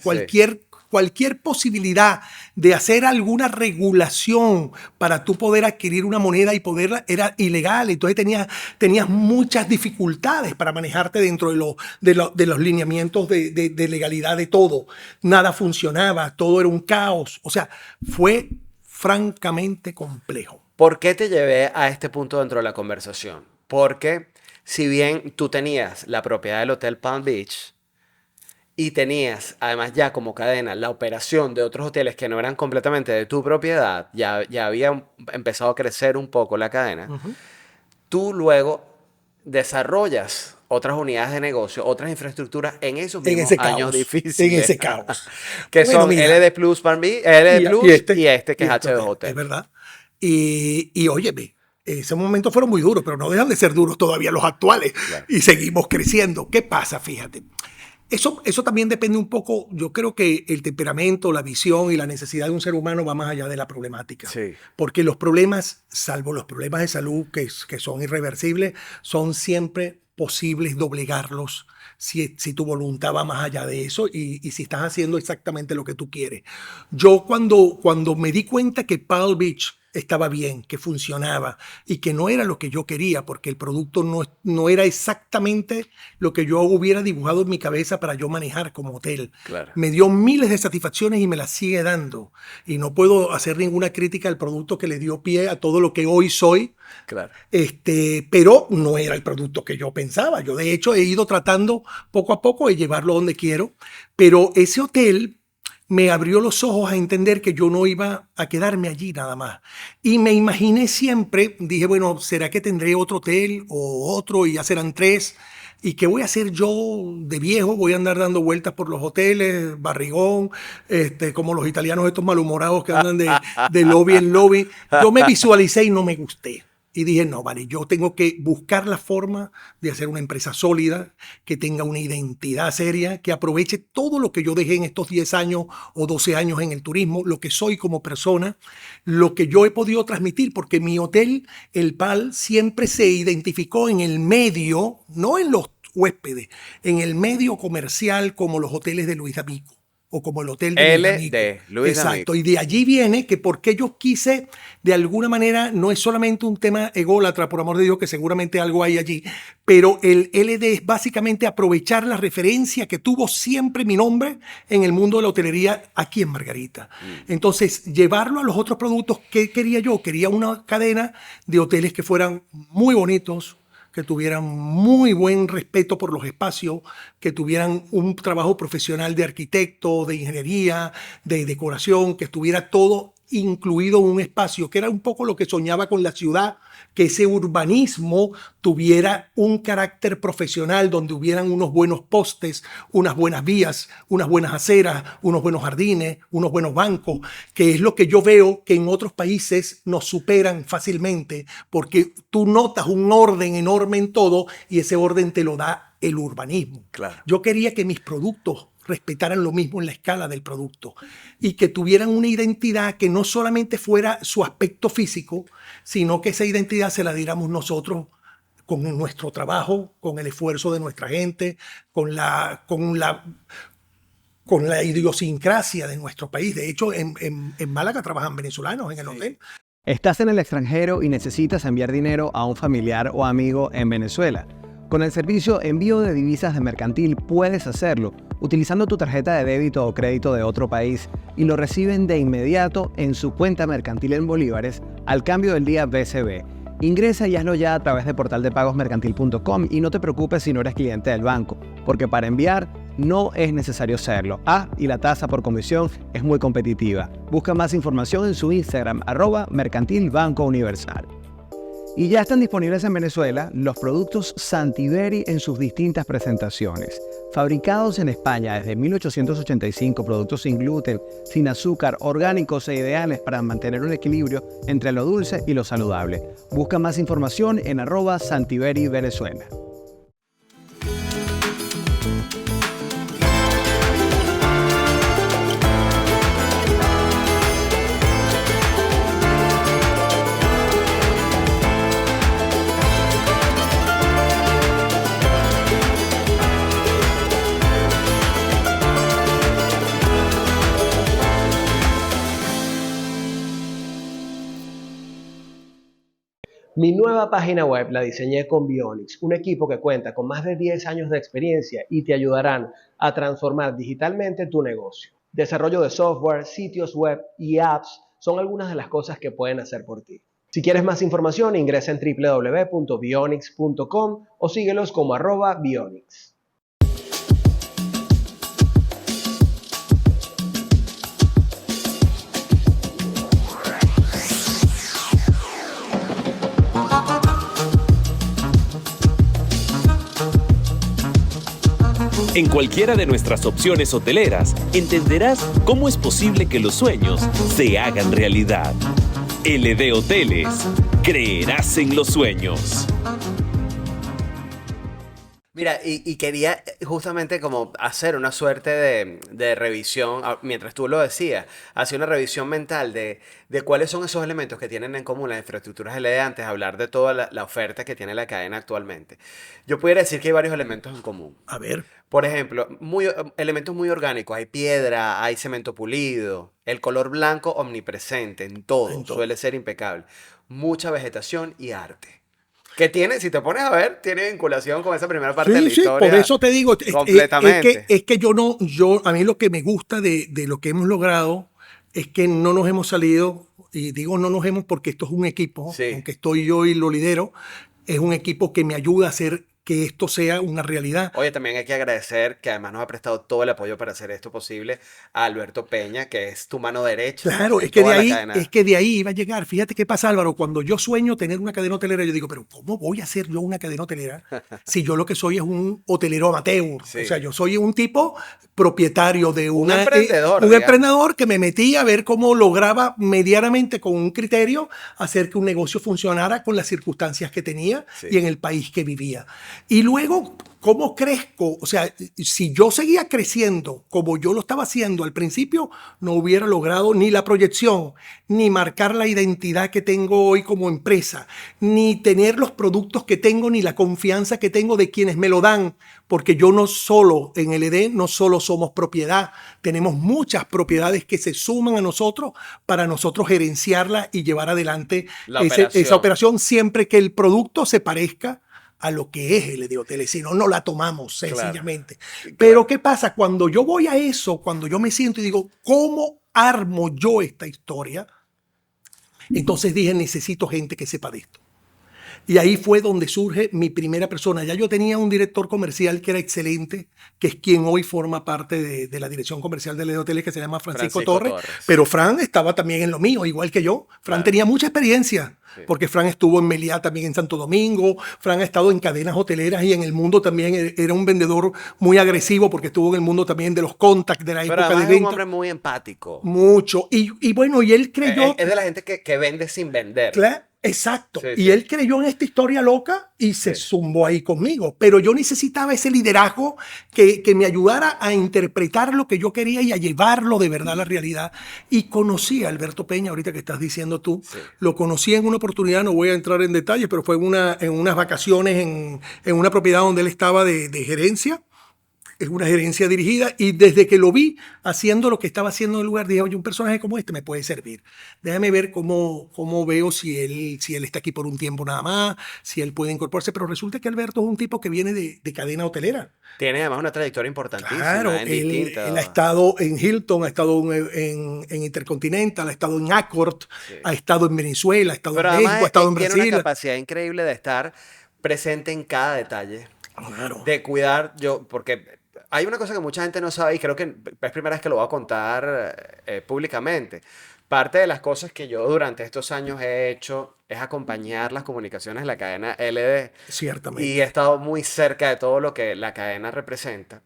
Cualquier posibilidad de hacer alguna regulación para tú poder adquirir una moneda y poderla era ilegal. Entonces tenías muchas dificultades para manejarte dentro de los lineamientos de legalidad de todo. Nada funcionaba, todo era un caos. O sea, fue francamente complejo. ¿Por qué te llevé a este punto dentro de la conversación? Porque si bien tú tenías la propiedad del Hotel Palm Beach y tenías además ya como cadena la operación de otros hoteles que no eran completamente de tu propiedad, ya había empezado a crecer un poco la cadena, tú luego desarrollas otras unidades de negocio, otras infraestructuras en esos En mismos ese años caos, difíciles. en ese caos. Que Bueno, son mira, LD Plus Palm Beach, LD Plus y este que es H2 Hotel. Es verdad. Y óyeme, esos momentos fueron muy duros, pero no dejan de ser duros todavía los actuales. Claro. Y seguimos creciendo. ¿Qué pasa? Fíjate. Eso también depende un poco, yo creo que el temperamento, la visión y la necesidad de un ser humano va más allá de la problemática. Sí. Porque los problemas, salvo los problemas de salud que son irreversibles, son siempre posibles doblegarlos si tu voluntad va más allá de eso y si estás haciendo exactamente lo que tú quieres. Yo cuando me di cuenta que Palm Beach estaba bien, que funcionaba y que no era lo que yo quería porque el producto no era exactamente lo que yo hubiera dibujado en mi cabeza para yo manejar como hotel. Claro. Me dio miles de satisfacciones y me las sigue dando. Y no puedo hacer ninguna crítica al producto que le dio pie a todo lo que hoy soy. Claro. Pero no era el producto que yo pensaba. Yo de hecho he ido tratando poco a poco de llevarlo donde quiero, pero ese hotel me abrió los ojos a entender que yo no iba a quedarme allí nada más. Y me imaginé siempre, dije, bueno, ¿será que tendré otro hotel o otro y ya serán 3? ¿Y qué voy a hacer yo de viejo? Voy a andar dando vueltas por los hoteles, barrigón, como los italianos estos malhumorados que andan de lobby en lobby. Yo me visualicé y no me gusté. Y dije, no, vale, yo tengo que buscar la forma de hacer una empresa sólida, que tenga una identidad seria, que aproveche todo lo que yo dejé en estos 10 años o 12 años en el turismo, lo que soy como persona, lo que yo he podido transmitir, porque mi hotel, el PAL, siempre se identificó en el medio, no en los huéspedes, en el medio comercial como los hoteles de Luis D'Amico. O como el hotel de Luis D'Amico. Exacto. Y de allí viene que porque yo quise, de alguna manera, no es solamente un tema ególatra, por amor de Dios, que seguramente algo hay allí, pero el LD es básicamente aprovechar la referencia que tuvo siempre mi nombre en el mundo de la hotelería aquí en Margarita. Entonces, llevarlo a los otros productos, ¿qué quería yo? Quería una cadena de hoteles que fueran muy bonitos, que tuvieran muy buen respeto por los espacios, que tuvieran un trabajo profesional de arquitecto, de ingeniería, de decoración, que estuviera todo incluido en un espacio, que era un poco lo que soñaba con la ciudad, que ese urbanismo tuviera un carácter profesional donde hubieran unos buenos postes, unas buenas vías, unas buenas aceras, unos buenos jardines, unos buenos bancos, que es lo que yo veo que en otros países nos superan fácilmente, porque tú notas un orden enorme en todo y ese orden te lo da el urbanismo. Claro. Yo quería que mis productos respetaran lo mismo en la escala del producto y que tuvieran una identidad que no solamente fuera su aspecto físico, sino que esa identidad se la diéramos nosotros con nuestro trabajo, con el esfuerzo de nuestra gente, con la idiosincrasia de nuestro país. De hecho, en Málaga trabajan venezolanos en el hotel. ¿Estás en el extranjero y necesitas enviar dinero a un familiar o amigo en Venezuela? Con el servicio Envío de Divisas de Mercantil puedes hacerlo utilizando tu tarjeta de débito o crédito de otro país y lo reciben de inmediato en su cuenta mercantil en bolívares al cambio del día BCB. Ingresa y hazlo ya a través de portaldepagosmercantil.com y no te preocupes si no eres cliente del banco, porque para enviar no es necesario serlo. Y la tasa por comisión es muy competitiva. Busca más información en su Instagram, @mercantilbancouniversal. Y ya están disponibles en Venezuela los productos Santiveri en sus distintas presentaciones. Fabricados en España desde 1885, productos sin gluten, sin azúcar, orgánicos e ideales para mantener un equilibrio entre lo dulce y lo saludable. Busca más información en @SantiveriVenezuela. Mi nueva página web la diseñé con Bionix, un equipo que cuenta con más de 10 años de experiencia y te ayudarán a transformar digitalmente tu negocio. Desarrollo de software, sitios web y apps son algunas de las cosas que pueden hacer por ti. Si quieres más información, ingresa en www.bionix.com o síguelos como @Bionix. En cualquiera de nuestras opciones hoteleras, entenderás cómo es posible que los sueños se hagan realidad. LD Hoteles. Creerás en los sueños. Mira, y quería justamente como hacer una suerte de revisión, mientras tú lo decías, hacer una revisión mental de cuáles son esos elementos que tienen en común las infraestructuras LD antes de hablar de toda la oferta que tiene la cadena actualmente. Yo pudiera decir que hay varios elementos en común. A ver, Por ejemplo, elementos muy orgánicos. Hay piedra, hay cemento pulido, el color blanco omnipresente en todo, En todo. suele ser impecable. Mucha vegetación y arte. Que tiene, si te pones a ver, tiene vinculación con esa primera parte de la sí, historia. por eso te digo, Completamente. es que a mí lo que me gusta de lo que hemos logrado es que no nos hemos salido, y digo no nos hemos porque esto es un equipo, Sí. aunque estoy yo y lo lidero, es un equipo que me ayuda a hacer que esto sea una realidad. Oye, también hay que agradecer que además nos ha prestado todo el apoyo para hacer esto posible a Alberto Peña, que es tu mano derecha Claro, en es que toda la cadena. de ahí iba a llegar. Fíjate qué pasa, Álvaro. Cuando yo sueño tener una cadena hotelera, yo digo, pero ¿cómo voy a hacer yo una cadena hotelera si yo lo que soy es un hotelero amateur? Sí. O sea, yo soy un tipo propietario de Un una, emprendedor, un digamos. emprendedor que me metí a ver cómo lograba medianamente con un criterio hacer que un negocio funcionara con las circunstancias que tenía Sí. y en el país que vivía. Y luego, ¿cómo crezco? O sea, si yo seguía creciendo como yo lo estaba haciendo al principio, no hubiera logrado ni la proyección, ni marcar la identidad que tengo hoy como empresa, ni tener los productos que tengo, ni la confianza que tengo de quienes me lo dan, porque yo no solo en LD, no solo somos propiedad, tenemos muchas propiedades que se suman a nosotros para nosotros gerenciarla y llevar adelante La operación. esa operación siempre que el producto se parezca a lo que es LD Hoteles, si no, no la tomamos sencillamente. Claro. Pero ¿qué pasa? Cuando yo voy a eso, cuando yo me siento y digo, ¿cómo armo yo esta historia? Entonces dije, necesito gente que sepa de esto. Y ahí fue donde surge mi primera persona. Ya yo tenía un director comercial que era excelente, que es quien hoy forma parte de la dirección comercial de LD Hoteles, que se llama Francisco Torres. Pero Fran estaba también en lo mío, igual que yo. Fran Claro. tenía mucha experiencia, Sí. porque Fran estuvo en Meliá también en Santo Domingo. Fran ha estado en cadenas hoteleras y en el mundo también era un vendedor muy agresivo, porque estuvo en el mundo también de los contacts, de la Pero época además de es un venta. hombre muy empático. Mucho. Y bueno, y él creyó... Es de la gente que vende sin vender. Exacto. Sí, y sí. él creyó en esta historia loca y se Sí. zumbó ahí conmigo. Pero yo necesitaba ese liderazgo que me ayudara a interpretar lo que yo quería y a llevarlo de verdad a la realidad. Y conocí a Alberto Peña, ahorita que estás diciendo tú. Sí. Lo conocí en una oportunidad, no voy a entrar en detalles, pero fue en unas vacaciones en una propiedad donde él estaba de gerencia. Es una gerencia dirigida y desde que lo vi haciendo lo que estaba haciendo en el lugar, dije, oye, un personaje como este me puede servir. Déjame ver cómo veo si él está aquí por un tiempo nada más, si él puede incorporarse. Pero resulta que Alberto es un tipo que viene de cadena hotelera. Tiene además una trayectoria importantísima. Claro, en él distintas- ha estado en Hilton, ha estado en Intercontinental, ha estado en Accor, Sí. ha estado en Venezuela, ha estado Pero en además México, ha estado en tiene Brasil. una capacidad increíble de estar presente en cada detalle. Claro. De cuidar, porque hay una cosa que mucha gente no sabe y creo que es primera vez que lo voy a contar públicamente. Parte de las cosas que yo durante estos años he hecho es acompañar las comunicaciones de la cadena LD y he Ciertamente. estado muy cerca de todo lo que la cadena representa.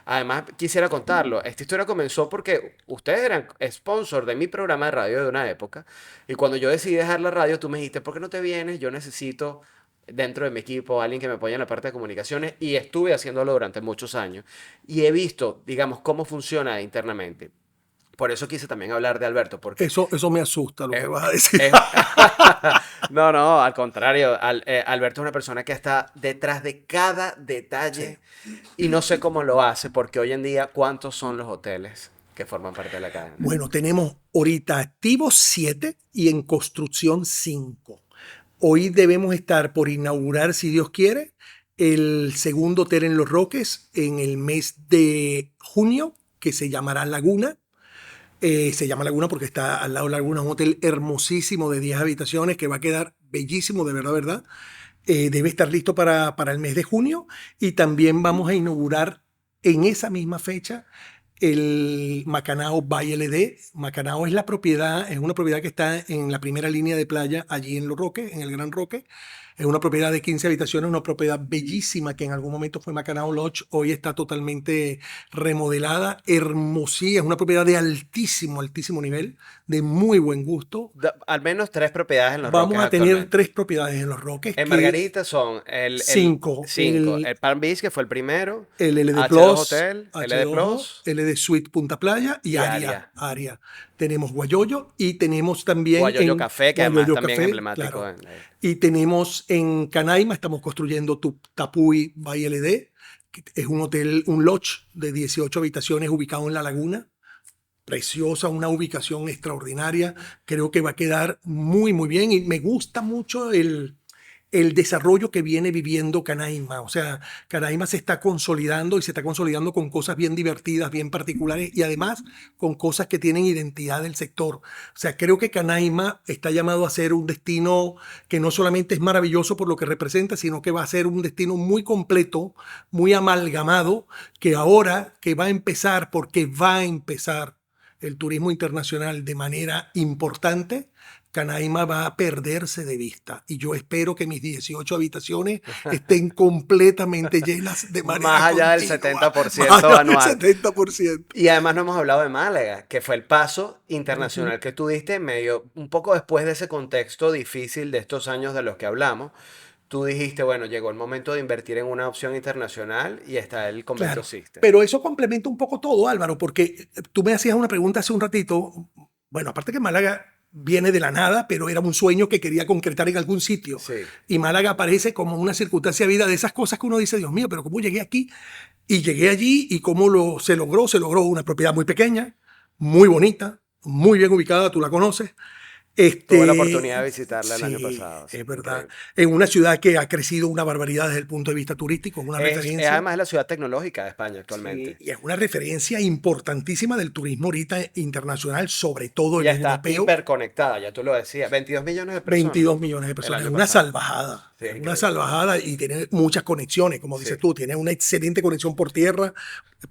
Además, quisiera contarlo. Esta historia comenzó porque ustedes eran sponsor de mi programa de radio de una época. Y cuando yo decidí dejar la radio, tú me dijiste, ¿por qué no te vienes? Yo necesito dentro de mi equipo alguien que me apoye en la parte de comunicaciones. Y estuve haciéndolo durante muchos años. Y he visto, digamos, cómo funciona internamente. Por eso quise también hablar de Alberto, porque Eso me asusta lo que es, vas a decir. es- no, no, al contrario. Alberto es una persona que está detrás de cada detalle y no sé cómo lo hace, porque hoy en día, ¿cuántos son los hoteles que forman parte de la cadena? Bueno, tenemos ahorita activos 7 y en construcción 5. Hoy debemos estar por inaugurar, si Dios quiere, el segundo hotel en Los Roques en el mes de junio, que se llamará Laguna. Se llama Laguna porque está al lado de Laguna, un hotel hermosísimo de 10 habitaciones que va a quedar bellísimo, de verdad, verdad. Debe estar listo para el mes de junio y también vamos a inaugurar en esa misma fecha el Macanao by LD. Macanao es la propiedad, es una propiedad que está en la primera línea de playa allí en Los Roques, en el Gran Roque. Es una propiedad de 15 habitaciones, una propiedad bellísima que en algún momento fue Macanao Lodge, hoy está totalmente remodelada, hermosía, es una propiedad de altísimo, altísimo nivel, de muy buen gusto. Al menos 3 propiedades en Los Vamos Roques a tener actualmente. 3 propiedades en Los Roques, En que Margarita son el 5, 5, el Palm Beach, que fue el primero, el LD H2 Plus, Hotel, LD H2O, Plus LD Suite Punta Playa y y Aria. Aria. Aria. Tenemos Guayoyo y tenemos también Guayoyo Café, que además Guayoyo también es Café, emblemático. claro. Y tenemos en Canaima, estamos construyendo Tapuy by LD, que es un hotel, un lodge de 18 habitaciones ubicado en la laguna. Preciosa, una ubicación extraordinaria. Creo que va a quedar muy, muy bien y me gusta mucho el desarrollo que viene viviendo Canaima. O sea, Canaima se está consolidando y se está consolidando con cosas bien divertidas, bien particulares y además con cosas que tienen identidad del sector. O sea, creo que Canaima está llamado a ser un destino que no solamente es maravilloso por lo que representa, sino que va a ser un destino muy completo, muy amalgamado, que ahora que va a empezar, porque va a empezar el turismo internacional de manera importante, Canaima va a perderse de vista y yo espero que mis 18 habitaciones estén completamente llenas de manera Más allá del continua, 70% más allá anual. del 70%. Y además no hemos hablado de Málaga, que fue el paso internacional que tú diste medio, un poco después de ese contexto difícil de estos años de los que hablamos. Tú dijiste, bueno, llegó el momento de invertir en una opción internacional y está el Convento Claro, Sister. pero eso complementa un poco todo, Álvaro, porque tú me hacías una pregunta hace un ratito. Bueno, aparte que Málaga viene de la nada, pero era un sueño que quería concretar en algún sitio. Sí. Y Málaga aparece como una circunstancia de vida de esas cosas que uno dice, Dios mío, pero ¿cómo llegué aquí? Y llegué allí y cómo se logró una propiedad muy pequeña, muy bonita, muy bien ubicada, tú la conoces. Tuve la oportunidad de visitarla el año Sí, pasado. Sí, es verdad. increíble. En una ciudad que ha crecido una barbaridad desde el punto de vista turístico, es una Es referencia. además la ciudad tecnológica de España actualmente. Sí, y es una referencia importantísima del turismo ahorita internacional, sobre todo Ya el está europeo. hiperconectada, ya tú lo decías. 22 millones de personas. 22 millones de el personas. Es año una pasado. salvajada. Sí, Es una increíble. salvajada y tiene muchas conexiones, como dices Sí. tú. Tiene una excelente conexión por tierra,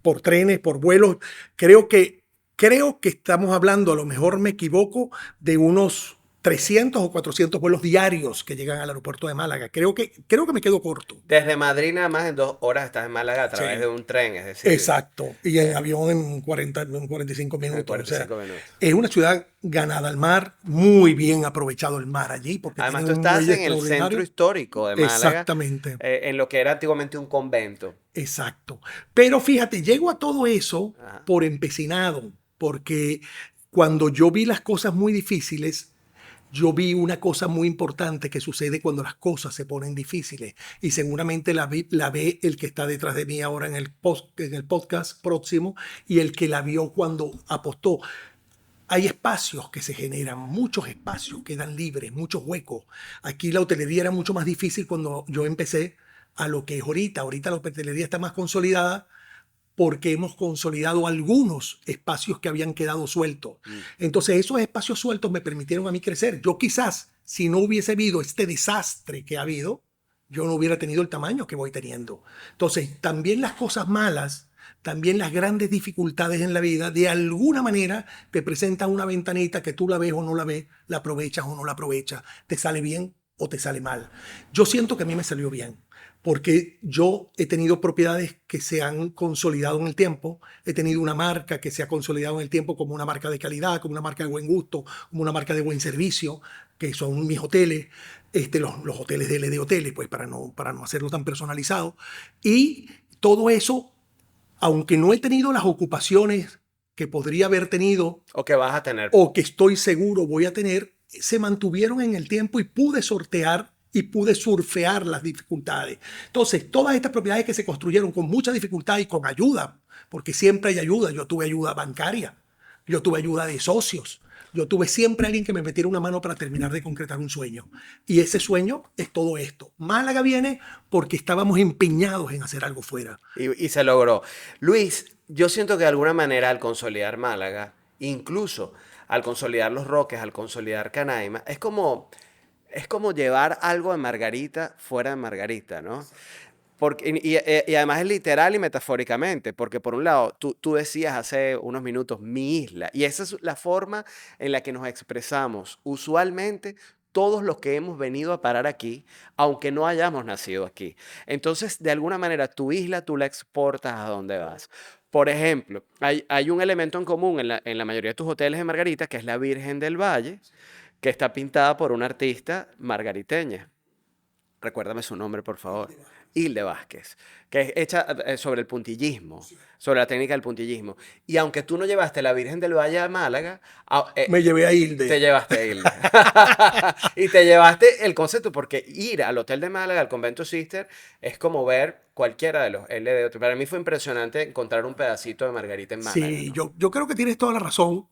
por trenes, por vuelos. Creo que estamos hablando, a lo mejor me equivoco, de unos 300 o 400 vuelos diarios que llegan al aeropuerto de Málaga. Creo que me quedo corto. Desde Madrid nada más en 2 horas estás en Málaga a través Sí. de un tren, es decir, Exacto. Y en avión en 45 en minutos. O sea, 45 minutos. es una ciudad ganada al mar, muy bien aprovechado el mar allí. Porque Además, tiene tú un estás muelle en el centro extraordinario. histórico de Málaga, Exactamente. en lo que era antiguamente un convento. Exacto. Pero fíjate, llego a todo eso Ajá. por empecinado, porque cuando yo vi las cosas muy difíciles, yo vi una cosa muy importante que sucede cuando las cosas se ponen difíciles y seguramente la ve el que está detrás de mí ahora en el podcast próximo y el que la vio cuando apostó. Hay espacios que se generan, muchos espacios quedan libres, muchos huecos. Aquí la hotelería era mucho más difícil cuando yo empecé a lo que es ahorita. Ahorita la hotelería está más consolidada porque hemos consolidado algunos espacios que habían quedado sueltos. Entonces esos espacios sueltos me permitieron a mí crecer. Yo quizás, si no hubiese habido este desastre que ha habido, yo no hubiera tenido el tamaño que voy teniendo. Entonces también las cosas malas también las grandes dificultades en la vida, de alguna manera te presentan una ventanita que tú la ves o no la ves, la aprovechas o no la aprovechas, te sale bien o te sale mal. Yo siento que a mí me salió bien, porque yo he tenido propiedades que se han consolidado en el tiempo, he tenido una marca que se ha consolidado en el tiempo como una marca de calidad, como una marca de buen gusto, como una marca de buen servicio, que son mis hoteles, los hoteles de LD Hoteles, pues para no hacerlo tan personalizado. Y todo eso, aunque no he tenido las ocupaciones que podría haber tenido O que vas a tener. o que estoy seguro voy a tener, se mantuvieron en el tiempo y pude sortear y pude surfear las dificultades. Entonces, todas estas propiedades que se construyeron con mucha dificultad y con ayuda, porque siempre hay ayuda. Yo tuve ayuda bancaria, yo tuve ayuda de socios, yo tuve siempre alguien que me metiera una mano para terminar de concretar un sueño. Y ese sueño es todo esto. Málaga viene porque estábamos empeñados en hacer algo fuera. Y se logró. Luis, yo siento que de alguna manera al consolidar Málaga, incluso al consolidar Los Roques, al consolidar Canaima, es como llevar algo de Margarita fuera de Margarita, ¿no? Porque, y además es literal y metafóricamente, porque por un lado, tú decías hace unos minutos, mi isla, y esa es la forma en la que nos expresamos usualmente todos los que hemos venido a parar aquí, aunque no hayamos nacido aquí. Entonces, de alguna manera, tu isla tú la exportas a donde vas. Por ejemplo, hay un elemento en común en la mayoría de tus hoteles de Margarita, que es la Virgen del Valle, que está pintada por una artista margariteña. Recuérdame su nombre, por favor. Hilde Vázquez, que es hecha sobre el puntillismo, sobre la técnica del puntillismo. Y aunque tú no llevaste la Virgen del Valle a Málaga, Me llevé a Hilde. te llevaste a Hilde. Y te llevaste el concepto, porque ir al Hotel de Málaga, al Convento Sister, es como ver cualquiera de los LD. Para mí fue impresionante encontrar un pedacito de Margarita en Málaga, Sí, ¿no? yo creo que tienes toda la razón.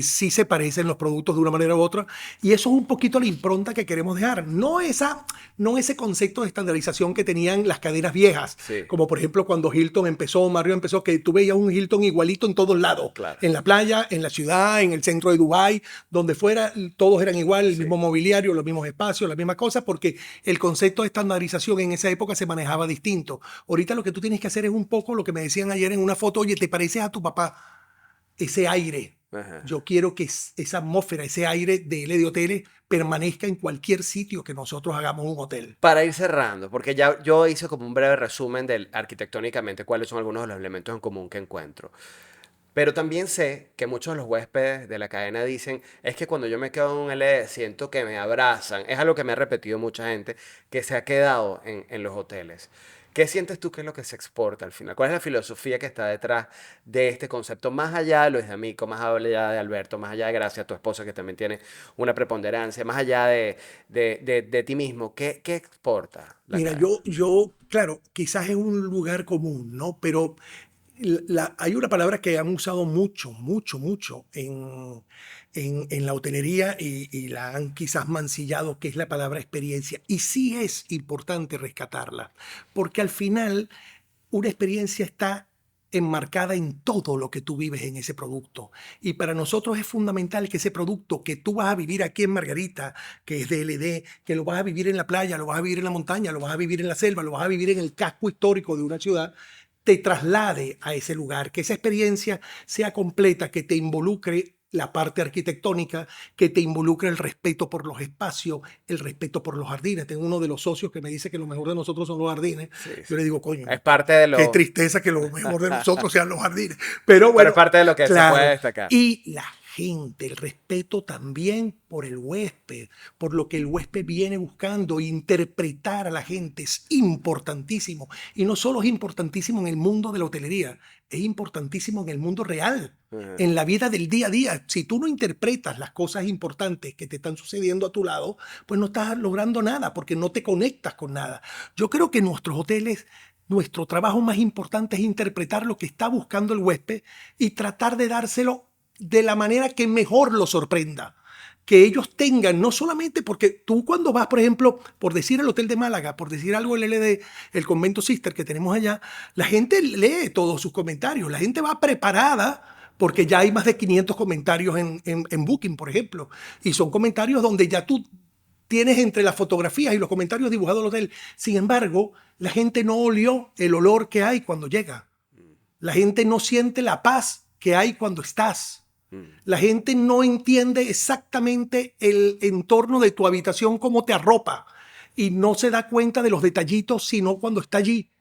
Sí se parecen los productos de una manera u otra. Y eso es un poquito la impronta que queremos dejar. No ese concepto de estandarización que tenían las cadenas viejas. Sí. Como por ejemplo cuando Hilton empezó, Marriott empezó, que tú veías un Hilton igualito en todos lados. Claro. En la playa, en la ciudad, en el centro de Dubái, donde fuera, todos eran igual, el mismo mobiliario, los mismos espacios, las mismas cosas, porque el concepto de estandarización en esa época se manejaba distinto. Ahorita lo que tú tienes que hacer es un poco lo que me decían ayer en una foto, oye, ¿te pareces a tu papá? Ese aire. Ajá. Yo quiero que esa atmósfera, ese aire de LD Hoteles permanezca en cualquier sitio que nosotros hagamos un hotel. Para ir cerrando, porque ya yo hice como un breve resumen del arquitectónicamente cuáles son algunos de los elementos en común que encuentro. Pero también sé que muchos de los huéspedes de la cadena dicen, es que cuando yo me quedo en un LD siento que me abrazan. Es algo que me ha repetido mucha gente que se ha quedado en los hoteles. ¿Qué sientes tú que es lo que se exporta al final? ¿Cuál es la filosofía que está detrás de este concepto? Más allá de Luis D'Amico, más allá de Alberto, más allá de Gracia, tu esposa que también tiene una preponderancia, más allá de ti mismo, ¿qué exporta la Mira, cadena? claro, quizás es un lugar común, ¿no? Pero hay una palabra que han usado mucho, mucho, mucho en la hotelería y la han quizás mancillado, que es la palabra experiencia. Y sí es importante rescatarla, porque al final una experiencia está enmarcada en todo lo que tú vives en ese producto. Y para nosotros es fundamental que ese producto que tú vas a vivir aquí en Margarita, que es de LD, que lo vas a vivir en la playa, lo vas a vivir en la montaña, lo vas a vivir en la selva, lo vas a vivir en el casco histórico de una ciudad, te traslade a ese lugar, que esa experiencia sea completa, que te involucre la parte arquitectónica, que te involucre el respeto por los espacios, el respeto por los jardines. Tengo uno de los socios que me dice que lo mejor de nosotros son los jardines. Sí, sí. Yo le digo, coño, Es parte de lo... qué tristeza que lo mejor de nosotros sean los jardines. Pero Pero bueno, es parte de lo que se claro. puede destacar. Y la gente, el respeto también por el huésped, por lo que el huésped viene buscando, interpretar a la gente es importantísimo. Y no solo es importantísimo en el mundo de la hotelería, es importantísimo en el mundo real, Ajá. en la vida del día a día. Si tú no interpretas las cosas importantes que te están sucediendo a tu lado, pues no estás logrando nada porque no te conectas con nada. Yo creo que nuestros hoteles, nuestro trabajo más importante es interpretar lo que está buscando el huésped y tratar de dárselo de la manera que mejor lo sorprenda. Que ellos tengan, no solamente porque tú cuando vas, por ejemplo, por decir el Hotel de Málaga, por decir algo el LD, el Convento Sister que tenemos allá, la gente lee todos sus comentarios, la gente va preparada porque ya hay más de 500 comentarios en Booking, por ejemplo, y son comentarios donde ya tú tienes entre las fotografías y los comentarios dibujados al hotel. Sin embargo, la gente no olió el olor que hay cuando llega. La gente no siente la paz que hay cuando estás. La gente no entiende exactamente el entorno de tu habitación, cómo te arropa, y no se da cuenta de los detallitos sino cuando está allí.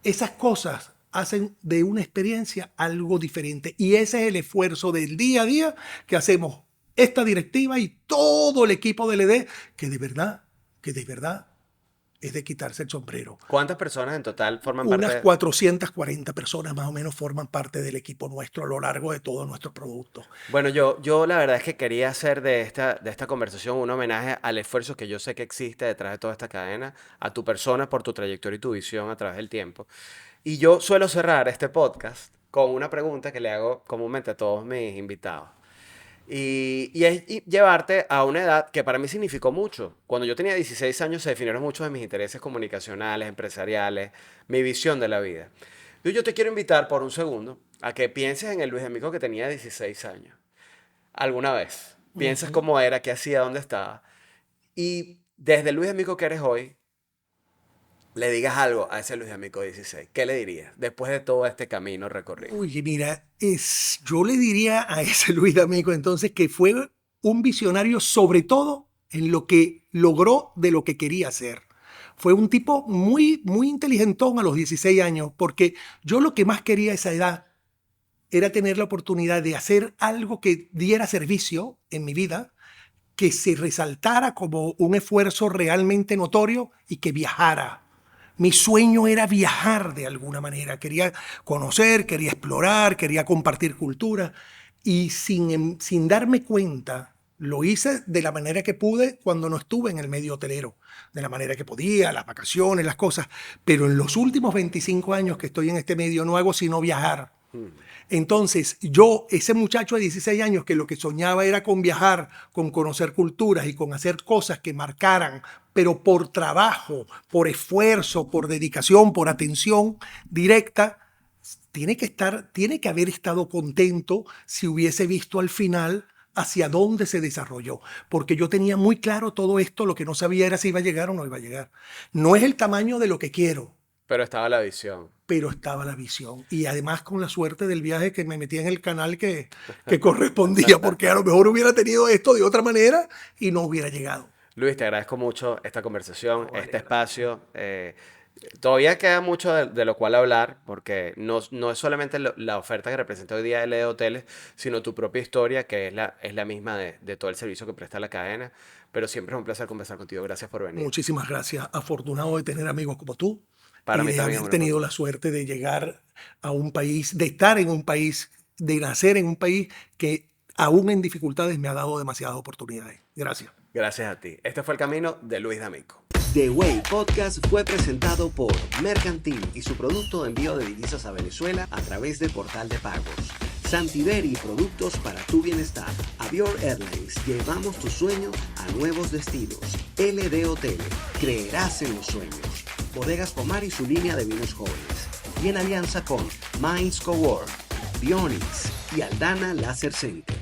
Esas cosas hacen de una experiencia algo diferente, y ese es el esfuerzo del día a día que hacemos esta directiva y todo el equipo del ED, que de verdad es de quitarse el sombrero. ¿Cuántas personas en total forman parte? Unas 440 personas más o menos forman parte del equipo nuestro a lo largo de todos nuestros productos. Bueno, yo la verdad es que quería hacer de esta conversación un homenaje al esfuerzo que yo sé que existe detrás de toda esta cadena, a tu persona por tu trayectoria y tu visión a través del tiempo. Y yo suelo cerrar este podcast con una pregunta que le hago comúnmente a todos mis invitados. Y es llevarte a una edad que para mí significó mucho. Cuando yo tenía 16 años se definieron muchos de mis intereses comunicacionales, empresariales, mi visión de la vida. Yo te quiero invitar por un segundo a que pienses en el Luis D'Amico que tenía 16 años. Alguna vez. Piensas cómo era, qué hacía, dónde estaba. Y desde el Luis D'Amico que eres hoy, le digas algo a ese Luis D'Amico 16. ¿Qué le dirías después de todo este camino recorrido? Uy, mira, yo le diría a ese Luis D'Amico entonces que fue un visionario sobre todo en lo que logró de lo que quería hacer. Fue un tipo muy, muy inteligentón a los 16 años, porque yo lo que más quería a esa edad era tener la oportunidad de hacer algo que diera servicio en mi vida, que se resaltara como un esfuerzo realmente notorio y que viajara. Mi sueño era viajar de alguna manera. Quería conocer, quería explorar, quería compartir cultura. Y sin darme cuenta, lo hice de la manera que pude cuando no estuve en el medio hotelero. De la manera que podía, las vacaciones, las cosas. Pero en los últimos 25 años que estoy en este medio no hago sino viajar. Entonces, yo, ese muchacho de 16 años que lo que soñaba era con viajar, con conocer culturas y con hacer cosas que marcaran, pero por trabajo, por esfuerzo, por dedicación, por atención directa, tiene que haber estado contento si hubiese visto al final hacia dónde se desarrolló. Porque yo tenía muy claro todo esto, lo que no sabía era si iba a llegar o no iba a llegar. No es el tamaño de lo que quiero, Pero estaba la visión. pero estaba la visión. Y además con la suerte del viaje que me metí en el canal que correspondía, porque a lo mejor hubiera tenido esto de otra manera y no hubiera llegado. Luis, te agradezco mucho esta conversación, este espacio. Todavía queda mucho de lo cual hablar, porque no es solamente la oferta que representa hoy día LD Hoteles, sino tu propia historia, que es la misma de todo el servicio que presta la cadena. Pero siempre es un placer conversar contigo. Gracias por venir. Muchísimas gracias. Afortunado de tener amigos como tú. Para y mí de también, haber tenido la suerte de llegar a un país, de estar en un país, de nacer en un país que aún en dificultades me ha dado demasiadas oportunidades. Gracias. Gracias a ti. Este fue el camino de Luis D'Amico. The Way Podcast fue presentado por Mercantil y su producto de envío de divisas a Venezuela a través de Portal de Pagos. Santiberi, productos para tu bienestar. Avior Airlines, llevamos tus sueños a nuevos destinos. LD Hoteles, creerás en los sueños. Bodegas Pomar y su línea de vinos jóvenes. Y en alianza con Minds Cowork, Bionix y Aldana Laser Center.